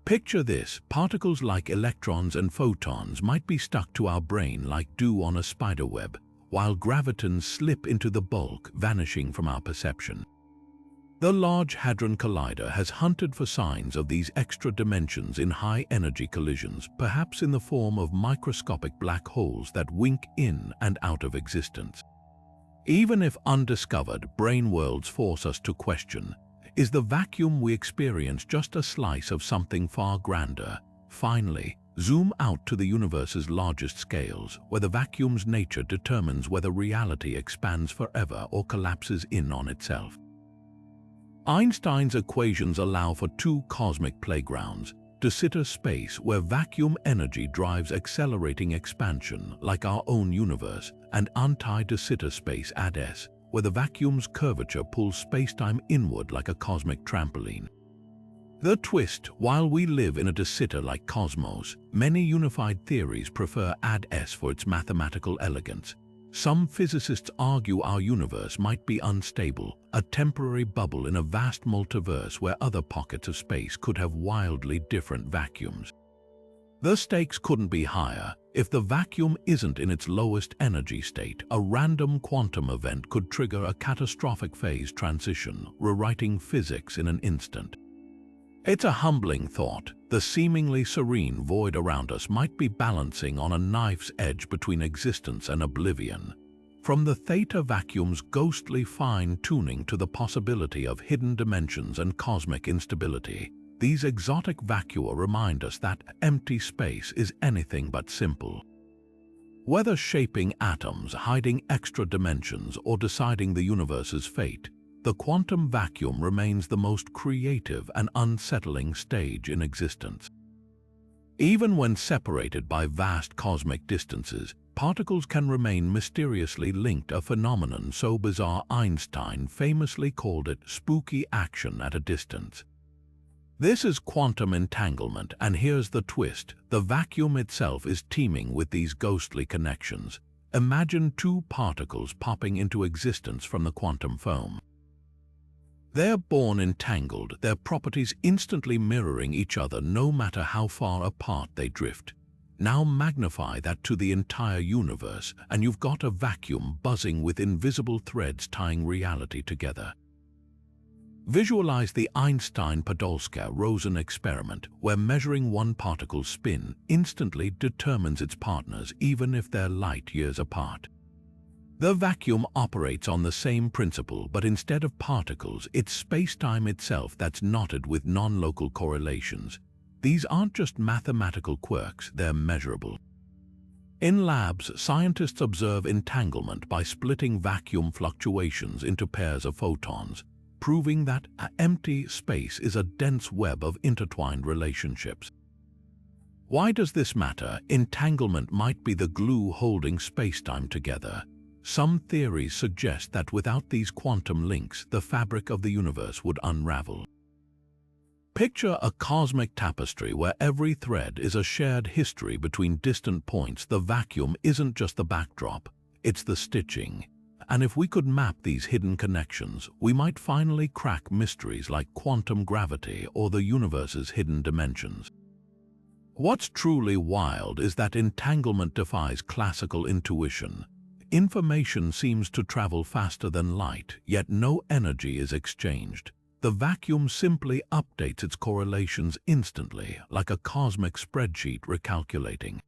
Picture this: particles like electrons and photons might be stuck to our brain like dew on a spiderweb, while gravitons slip into the bulk, vanishing from our perception. The Large Hadron Collider has hunted for signs of these extra dimensions in high-energy collisions, perhaps in the form of microscopic black holes that wink in and out of existence. Even if undiscovered, brain worlds force us to question: is the vacuum we experience just a slice of something far grander? Finally, zoom out to the universe's largest scales, where the vacuum's nature determines whether reality expands forever or collapses in on itself. Einstein's equations allow for 2 cosmic playgrounds: de Sitter space, where vacuum energy drives accelerating expansion like our own universe, and anti-de Sitter space AdS, where the vacuum's curvature pulls spacetime inward like a cosmic trampoline. The twist: while we live in a de Sitter-like cosmos, many unified theories prefer AdS for its mathematical elegance. Some physicists argue our universe might be unstable, a temporary bubble in a vast multiverse where other pockets of space could have wildly different vacuums. The stakes couldn't be higher. If the vacuum isn't in its lowest energy state, a random quantum event could trigger a catastrophic phase transition, rewriting physics in an instant. It's a humbling thought. The seemingly serene void around us might be balancing on a knife's edge between existence and oblivion. From the theta vacuum's ghostly fine-tuning to the possibility of hidden dimensions and cosmic instability, these exotic vacua remind us that empty space is anything but simple. Whether shaping atoms, hiding extra dimensions, or deciding the universe's fate, the quantum vacuum remains the most creative and unsettling stage in existence. Even when separated by vast cosmic distances, particles can remain mysteriously linked, a phenomenon so bizarre Einstein famously called it spooky action at a distance. This is quantum entanglement, and here's the twist: the vacuum itself is teeming with these ghostly connections. Imagine 2 particles popping into existence from the quantum foam. They're born entangled, their properties instantly mirroring each other no matter how far apart they drift. Now magnify that to the entire universe, and you've got a vacuum buzzing with invisible threads tying reality together. Visualize the Einstein-Podolsky-Rosen experiment, where measuring one particle's spin instantly determines its partners, even if they're light years apart. The vacuum operates on the same principle, but instead of particles, it's spacetime itself that's knotted with non-local correlations. These aren't just mathematical quirks, they're measurable. In labs, scientists observe entanglement by splitting vacuum fluctuations into pairs of photons, proving that empty space is a dense web of intertwined relationships. Why does this matter? Entanglement might be the glue holding spacetime together. Some theories suggest that without these quantum links, the fabric of the universe would unravel. Picture a cosmic tapestry where every thread is a shared history between distant points. The vacuum isn't just the backdrop, it's the stitching. And if we could map these hidden connections, we might finally crack mysteries like quantum gravity or the universe's hidden dimensions. What's truly wild is that entanglement defies classical intuition. Information seems to travel faster than light, yet no energy is exchanged. The vacuum simply updates its correlations instantly, like a cosmic spreadsheet recalculating.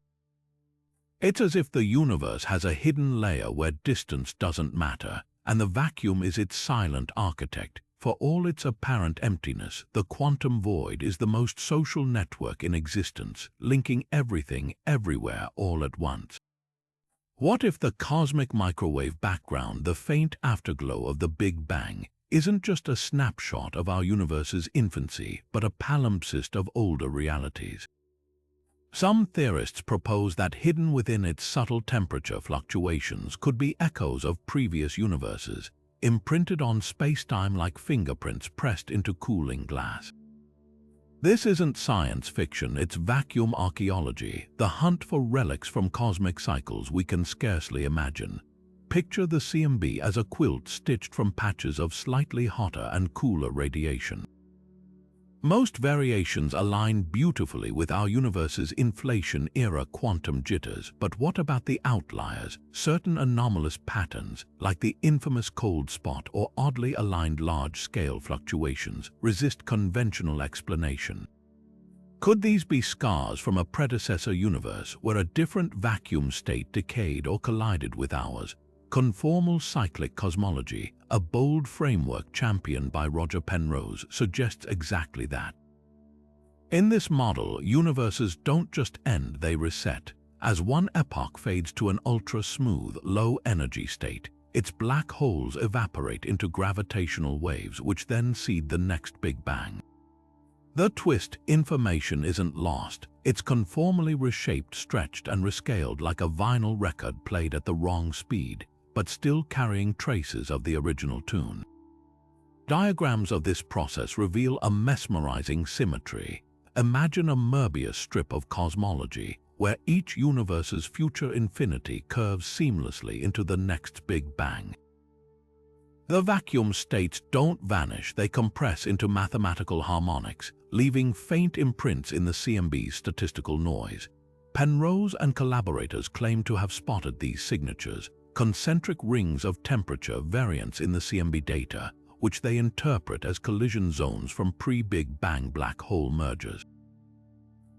It's as if the universe has a hidden layer where distance doesn't matter, and the vacuum is its silent architect. For all its apparent emptiness, the quantum void is the most social network in existence, linking everything, everywhere, all at once. What if the cosmic microwave background, the faint afterglow of the Big Bang, isn't just a snapshot of our universe's infancy, but a palimpsest of older realities? Some theorists propose that hidden within its subtle temperature fluctuations could be echoes of previous universes, imprinted on space-time like fingerprints pressed into cooling glass. This isn't science fiction, it's vacuum archaeology, the hunt for relics from cosmic cycles we can scarcely imagine. Picture the CMB as a quilt stitched from patches of slightly hotter and cooler radiation. Most variations align beautifully with our universe's inflation-era quantum jitters, but what about the outliers, certain anomalous patterns, like the infamous cold spot or oddly aligned large-scale fluctuations, resist conventional explanation? Could these be scars from a predecessor universe where a different vacuum state decayed or collided with ours? Conformal cyclic cosmology, a bold framework championed by Roger Penrose, suggests exactly that. In this model, universes don't just end, they reset. As one epoch fades to an ultra-smooth, low-energy state, its black holes evaporate into gravitational waves which then seed the next Big Bang. The twist: information isn't lost, it's conformally reshaped, stretched and rescaled like a vinyl record played at the wrong speed, but still carrying traces of the original tune. Diagrams of this process reveal a mesmerizing symmetry. Imagine a Möbius strip of cosmology, where each universe's future infinity curves seamlessly into the next Big Bang. The vacuum states don't vanish, they compress into mathematical harmonics, leaving faint imprints in the CMB's statistical noise. Penrose and collaborators claim to have spotted these signatures, concentric rings of temperature variance in the CMB data, which they interpret as collision zones from pre-Big Bang black hole mergers.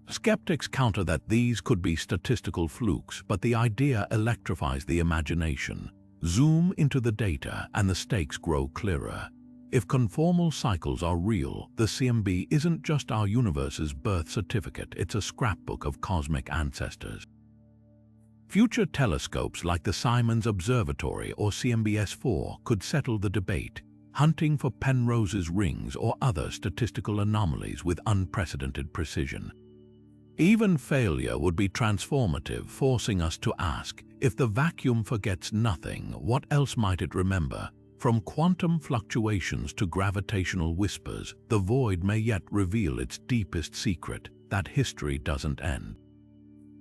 Skeptics counter that these could be statistical flukes, but the idea electrifies the imagination. Zoom into the data and the stakes grow clearer. If conformal cycles are real, the CMB isn't just our universe's birth certificate, it's a scrapbook of cosmic ancestors. Future telescopes like the Simons Observatory or CMB-S4 could settle the debate, hunting for Penrose's rings or other statistical anomalies with unprecedented precision. Even failure would be transformative, forcing us to ask, if the vacuum forgets nothing, what else might it remember? From quantum fluctuations to gravitational whispers, the void may yet reveal its deepest secret, that history doesn't end.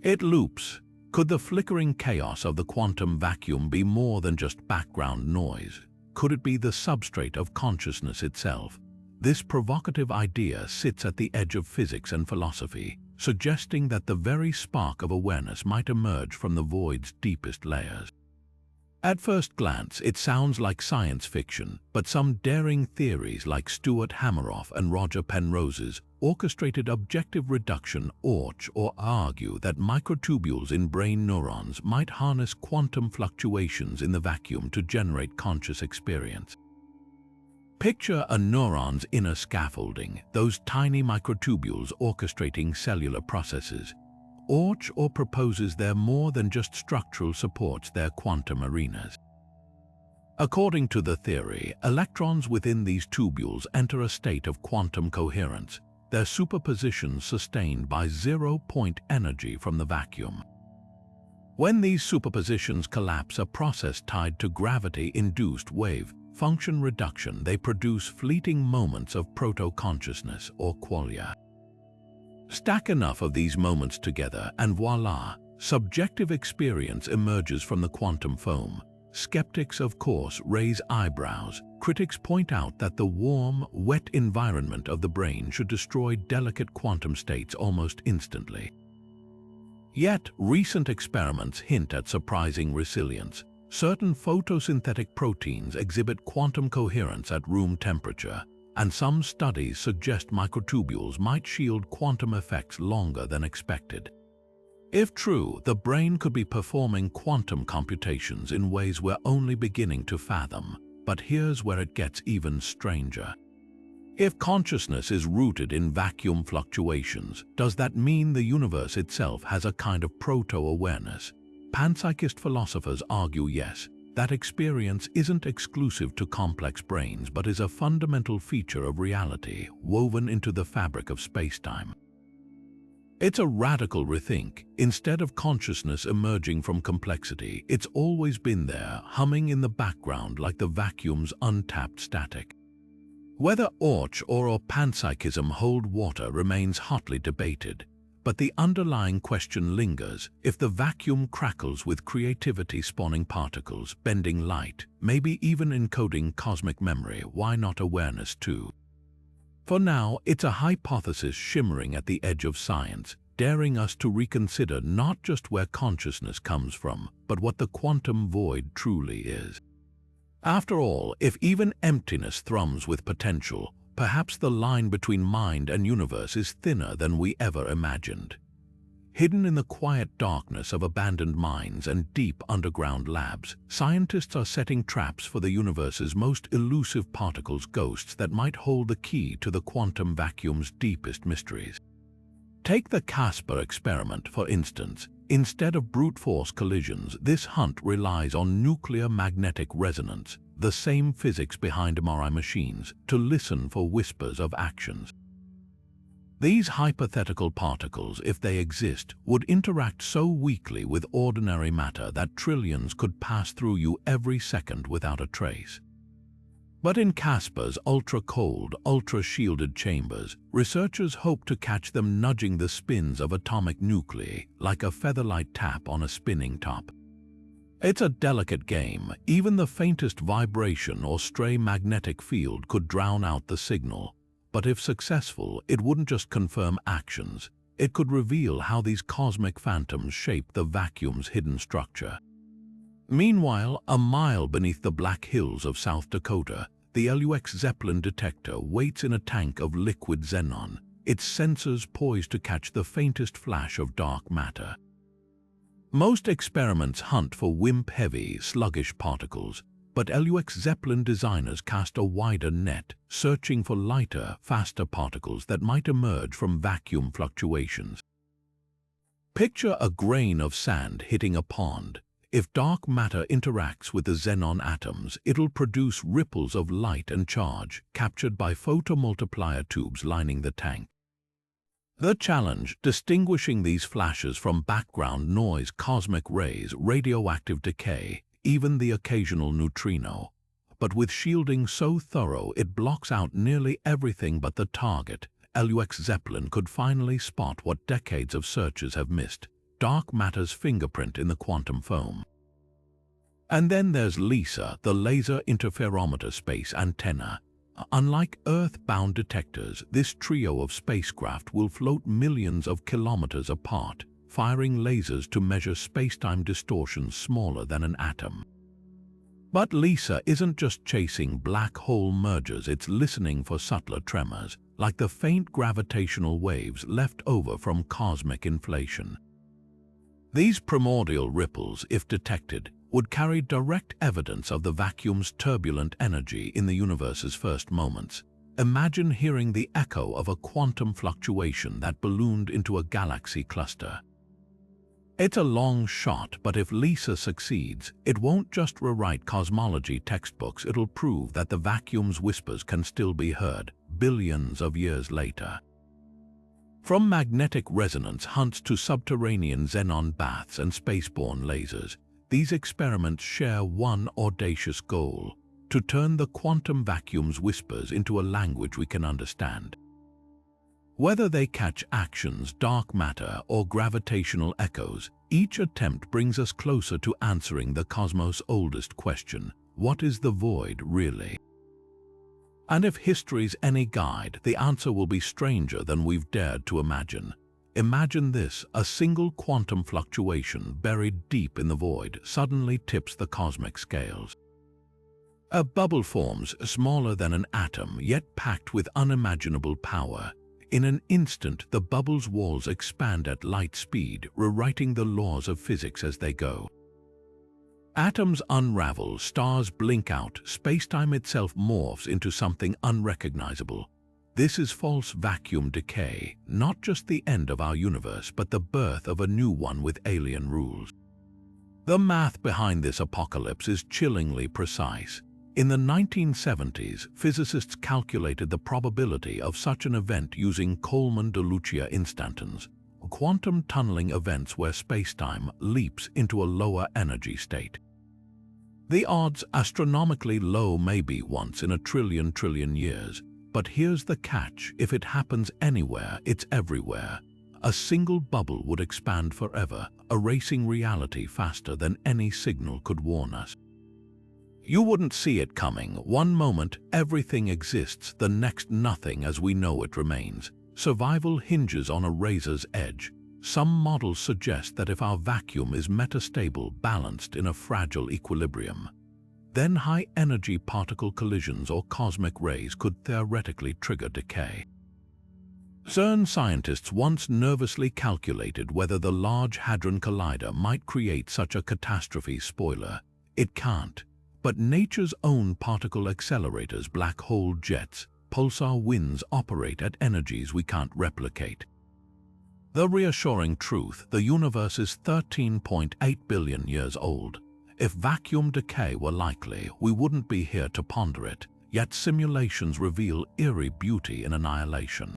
It loops. Could the flickering chaos of the quantum vacuum be more than just background noise? Could it be the substrate of consciousness itself? This provocative idea sits at the edge of physics and philosophy, suggesting that the very spark of awareness might emerge from the void's deepest layers. At first glance, it sounds like science fiction, but some daring theories like Stuart Hameroff and Roger Penrose's orchestrated objective reduction or argue that microtubules in brain neurons might harness quantum fluctuations in the vacuum to generate conscious experience. Picture a neuron's inner scaffolding, those tiny microtubules orchestrating cellular processes. Or proposes they're more than just structural supports, they're quantum arenas. According to the theory, electrons within these tubules enter a state of quantum coherence, their superpositions sustained by zero-point energy from the vacuum. When these superpositions collapse, a process tied to gravity-induced wave function reduction, they produce fleeting moments of proto-consciousness or qualia. Stack enough of these moments together and voila, subjective experience emerges from the quantum foam. Skeptics, of course, raise eyebrows. Critics point out that the warm, wet environment of the brain should destroy delicate quantum states almost instantly. Yet, recent experiments hint at surprising resilience. Certain photosynthetic proteins exhibit quantum coherence at room temperature, and some studies suggest microtubules might shield quantum effects longer than expected. If true, the brain could be performing quantum computations in ways we're only beginning to fathom. But here's where it gets even stranger. If consciousness is rooted in vacuum fluctuations, does that mean the universe itself has a kind of proto-awareness? Panpsychist philosophers argue yes, that experience isn't exclusive to complex brains but is a fundamental feature of reality woven into the fabric of spacetime. It's a radical rethink. Instead of consciousness emerging from complexity, it's always been there, humming in the background like the vacuum's untapped static. Whether Orch or panpsychism hold water remains hotly debated, but the underlying question lingers. If the vacuum crackles with creativity spawning particles, bending light, maybe even encoding cosmic memory, why not awareness too? For now, it's a hypothesis shimmering at the edge of science, daring us to reconsider not just where consciousness comes from, but what the quantum void truly is. After all, if even emptiness thrums with potential, perhaps the line between mind and universe is thinner than we ever imagined. Hidden in the quiet darkness of abandoned mines and deep underground labs, scientists are setting traps for the universe's most elusive particles, ghosts that might hold the key to the quantum vacuum's deepest mysteries. Take the Casimir experiment, for instance. Instead of brute force collisions, this hunt relies on nuclear magnetic resonance, the same physics behind MRI machines, to listen for whispers of actions. These hypothetical particles, if they exist, would interact so weakly with ordinary matter that trillions could pass through you every second without a trace. But in Caspir's ultra-cold, ultra-shielded chambers, researchers hope to catch them nudging the spins of atomic nuclei like a featherlight tap on a spinning top. It's a delicate game. Even the faintest vibration or stray magnetic field could drown out the signal. But if successful, it wouldn't just confirm actions. It could reveal how these cosmic phantoms shape the vacuum's hidden structure. Meanwhile, a mile beneath the Black Hills of South Dakota, the LUX Zeppelin detector waits in a tank of liquid xenon, its sensors poised to catch the faintest flash of dark matter. Most experiments hunt for WIMP-heavy, sluggish particles, but LUX Zeppelin designers cast a wider net, searching for lighter, faster particles that might emerge from vacuum fluctuations. Picture a grain of sand hitting a pond. If dark matter interacts with the xenon atoms, it'll produce ripples of light and charge, captured by photomultiplier tubes lining the tank. The challenge: distinguishing these flashes from background noise, cosmic rays, radioactive decay, even the occasional neutrino. But with shielding so thorough it blocks out nearly everything but the target, LUX Zeppelin could finally spot what decades of searches have missed: dark matter's fingerprint in the quantum foam. And then there's LISA, the Laser Interferometer Space Antenna. Unlike Earth-bound detectors, this trio of spacecraft will float millions of kilometers apart, firing lasers to measure spacetime distortions smaller than an atom. But LISA isn't just chasing black hole mergers, it's listening for subtler tremors, like the faint gravitational waves left over from cosmic inflation. These primordial ripples, if detected, would carry direct evidence of the vacuum's turbulent energy in the universe's first moments. Imagine hearing the echo of a quantum fluctuation that ballooned into a galaxy cluster. It's a long shot, but if LISA succeeds, it won't just rewrite cosmology textbooks, it'll prove that the vacuum's whispers can still be heard, billions of years later. From magnetic resonance hunts to subterranean xenon baths and spaceborne lasers, these experiments share one audacious goal: to turn the quantum vacuum's whispers into a language we can understand. Whether they catch actions, dark matter, or gravitational echoes, each attempt brings us closer to answering the cosmos' oldest question: what is the void really? And if history's any guide, the answer will be stranger than we've dared to imagine. Imagine this: a single quantum fluctuation buried deep in the void suddenly tips the cosmic scales. A bubble forms, smaller than an atom, yet packed with unimaginable power. In an instant, the bubble's walls expand at light speed, rewriting the laws of physics as they go. Atoms unravel, stars blink out, space-time itself morphs into something unrecognizable. This is false vacuum decay, not just the end of our universe, but the birth of a new one with alien rules. The math behind this apocalypse is chillingly precise. In the 1970s, physicists calculated the probability of such an event using Coleman-de Lucia instantons, quantum tunneling events where spacetime leaps into a lower energy state. The odds, astronomically low maybe once in a trillion years, but here's the catch: if it happens anywhere, it's everywhere. A single bubble would expand forever, erasing reality faster than any signal could warn us. You wouldn't see it coming. One moment, everything exists, the next nothing as we know it remains. Survival hinges on a razor's edge. Some models suggest that if our vacuum is metastable, balanced in a fragile equilibrium, then high-energy particle collisions or cosmic rays could theoretically trigger decay. CERN scientists once nervously calculated whether the Large Hadron Collider might create such a catastrophe. Spoiler: it can't. But nature's own particle accelerators, black hole jets, pulsar winds operate at energies we can't replicate. The reassuring truth: the universe is 13.8 billion years old. If vacuum decay were likely, we wouldn't be here to ponder it, yet simulations reveal eerie beauty in annihilation.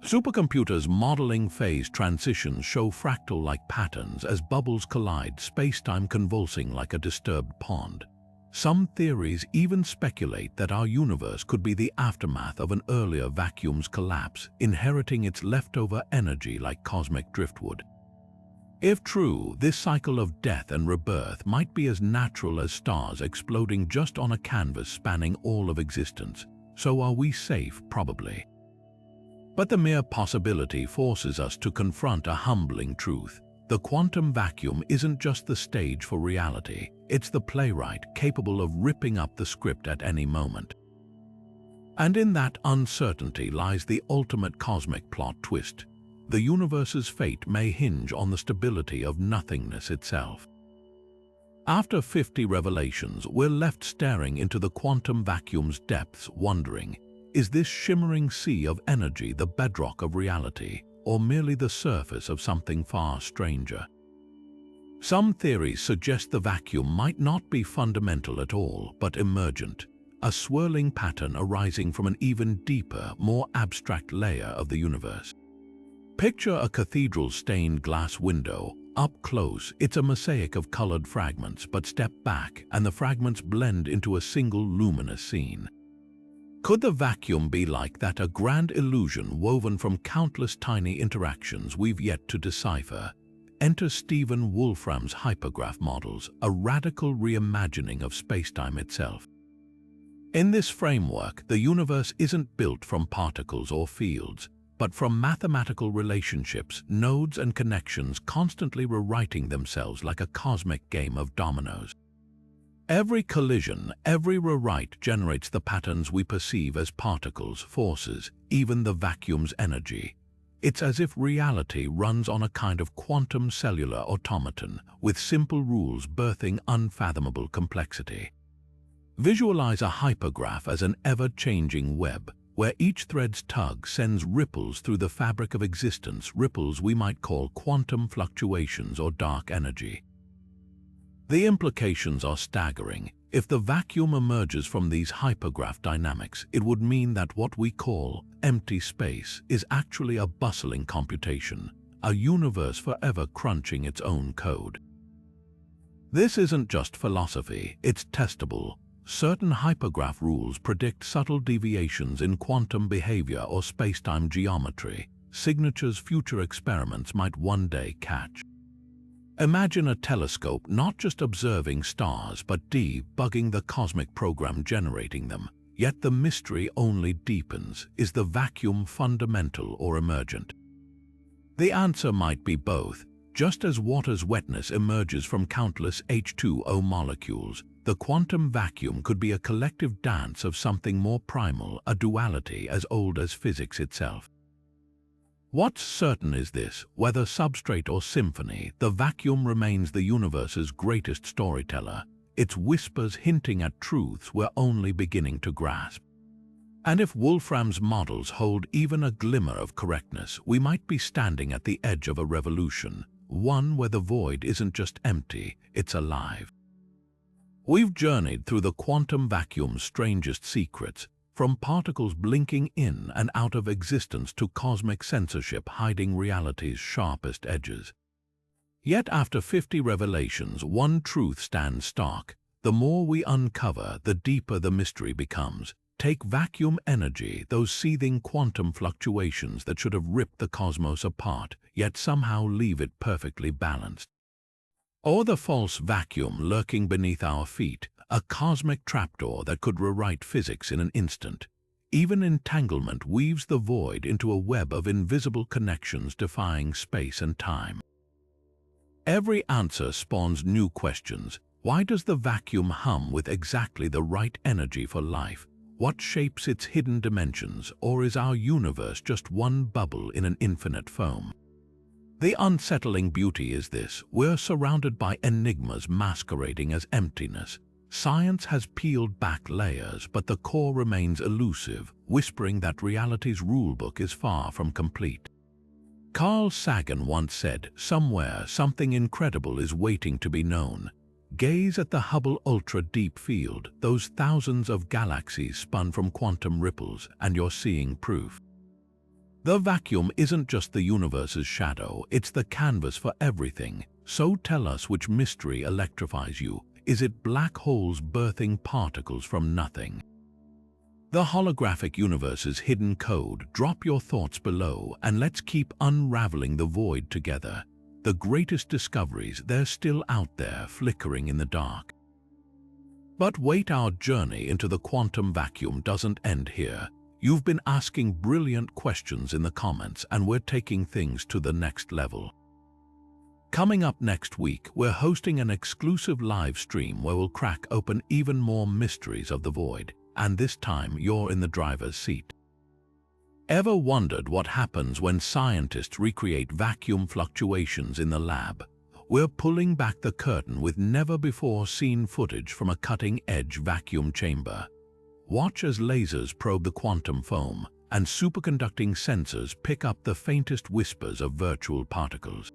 Supercomputers modeling phase transitions show fractal-like patterns as bubbles collide, spacetime convulsing like a disturbed pond. Some theories even speculate that our universe could be the aftermath of an earlier vacuum's collapse, inheriting its leftover energy like cosmic driftwood. If true, this cycle of death and rebirth might be as natural as stars exploding just on a canvas spanning all of existence. So are we safe? Probably. But the mere possibility forces us to confront a humbling truth. The quantum vacuum isn't just the stage for reality, it's the playwright capable of ripping up the script at any moment. And in that uncertainty lies the ultimate cosmic plot twist. The universe's fate may hinge on the stability of nothingness itself. After 50 revelations, we're left staring into the quantum vacuum's depths, wondering, is this shimmering sea of energy the bedrock of reality, or merely the surface of something far stranger? Some theories suggest the vacuum might not be fundamental at all, but emergent, a swirling pattern arising from an even deeper, more abstract layer of the universe. Picture a cathedral-stained glass window. Up close, it's a mosaic of colored fragments, but step back and the fragments blend into a single luminous scene. Could the vacuum be like that, a grand illusion woven from countless tiny interactions we've yet to decipher? Enter Stephen Wolfram's hypergraph models, a radical reimagining of spacetime itself. In this framework, the universe isn't built from particles or fields, but from mathematical relationships, nodes and connections constantly rewriting themselves like a cosmic game of dominoes. Every collision, every rewrite generates the patterns we perceive as particles, forces, even the vacuum's energy. It's as if reality runs on a kind of quantum cellular automaton, with simple rules birthing unfathomable complexity. Visualize a hypergraph as an ever-changing web, where each thread's tug sends ripples through the fabric of existence, ripples we might call quantum fluctuations or dark energy. The implications are staggering. If the vacuum emerges from these hypergraph dynamics, it would mean that what we call empty space is actually a bustling computation, a universe forever crunching its own code. This isn't just philosophy, it's testable. certain hypergraph rules predict subtle deviations in quantum behavior or spacetime geometry, signatures future experiments might one day catch. Imagine a telescope not just observing stars but debugging the cosmic program generating them. Yet the mystery only deepens. Is the vacuum fundamental or emergent? The answer might be both. Just as water's wetness emerges from countless H2O molecules, the quantum vacuum could be a collective dance of something more primal, a duality as old as physics itself. What's certain is this: whether substrate or symphony, the vacuum remains the universe's greatest storyteller, its whispers hinting at truths we're only beginning to grasp. And if Wolfram's models hold even a glimmer of correctness, we might be standing at the edge of a revolution, one where the void isn't just empty, it's alive. We've journeyed through the quantum vacuum's strangest secrets, from particles blinking in and out of existence to cosmic censorship hiding reality's sharpest edges. Yet after 50 revelations, one truth stands stark. The more we uncover, the deeper the mystery becomes. Take vacuum energy, those seething quantum fluctuations that should have ripped the cosmos apart, yet somehow leave it perfectly balanced. Or the false vacuum lurking beneath our feet, a cosmic trapdoor that could rewrite physics in an instant. Even entanglement weaves the void into a web of invisible connections defying space and time. Every answer spawns new questions. Why does the vacuum hum with exactly the right energy for life? What shapes its hidden dimensions? Or is our universe just one bubble in an infinite foam? The unsettling beauty is this: we're surrounded by enigmas masquerading as emptiness. Science has peeled back layers, but the core remains elusive, whispering that reality's rulebook is far from complete. Carl Sagan once said, "Somewhere, something incredible is waiting to be known." Gaze at the Hubble Ultra Deep Field, those thousands of galaxies spun from quantum ripples, and you're seeing proof. The vacuum isn't just the universe's shadow, it's the canvas for everything. So tell us, which mystery electrifies you? Is it black holes birthing particles from nothing? The holographic universe's hidden code? Drop your thoughts below and let's keep unraveling the void together. The greatest discoveries, they're still out there, flickering in the dark. But wait, our journey into the quantum vacuum doesn't end here. You've been asking brilliant questions in the comments, and we're taking things to the next level. Coming up next week, we're hosting an exclusive live stream where we'll crack open even more mysteries of the void, and this time you're in the driver's seat. Ever wondered what happens when scientists recreate vacuum fluctuations in the lab? We're pulling back the curtain with never-before-seen footage from a cutting-edge vacuum chamber. Watch as lasers probe the quantum foam, and superconducting sensors pick up the faintest whispers of virtual particles.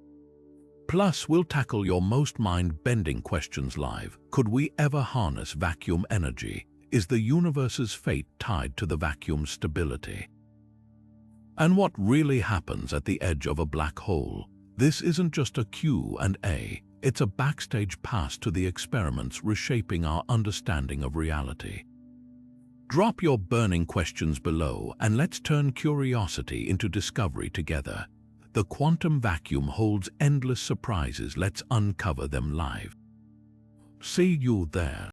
Plus, we'll tackle your most mind-bending questions live. Could we ever harness vacuum energy? Is the universe's fate tied to the vacuum's stability? And what really happens at the edge of a black hole? This isn't just a Q&A, it's a backstage pass to the experiments reshaping our understanding of reality. Drop your burning questions below and let's turn curiosity into discovery together. The quantum vacuum holds endless surprises. Let's uncover them live. See you there.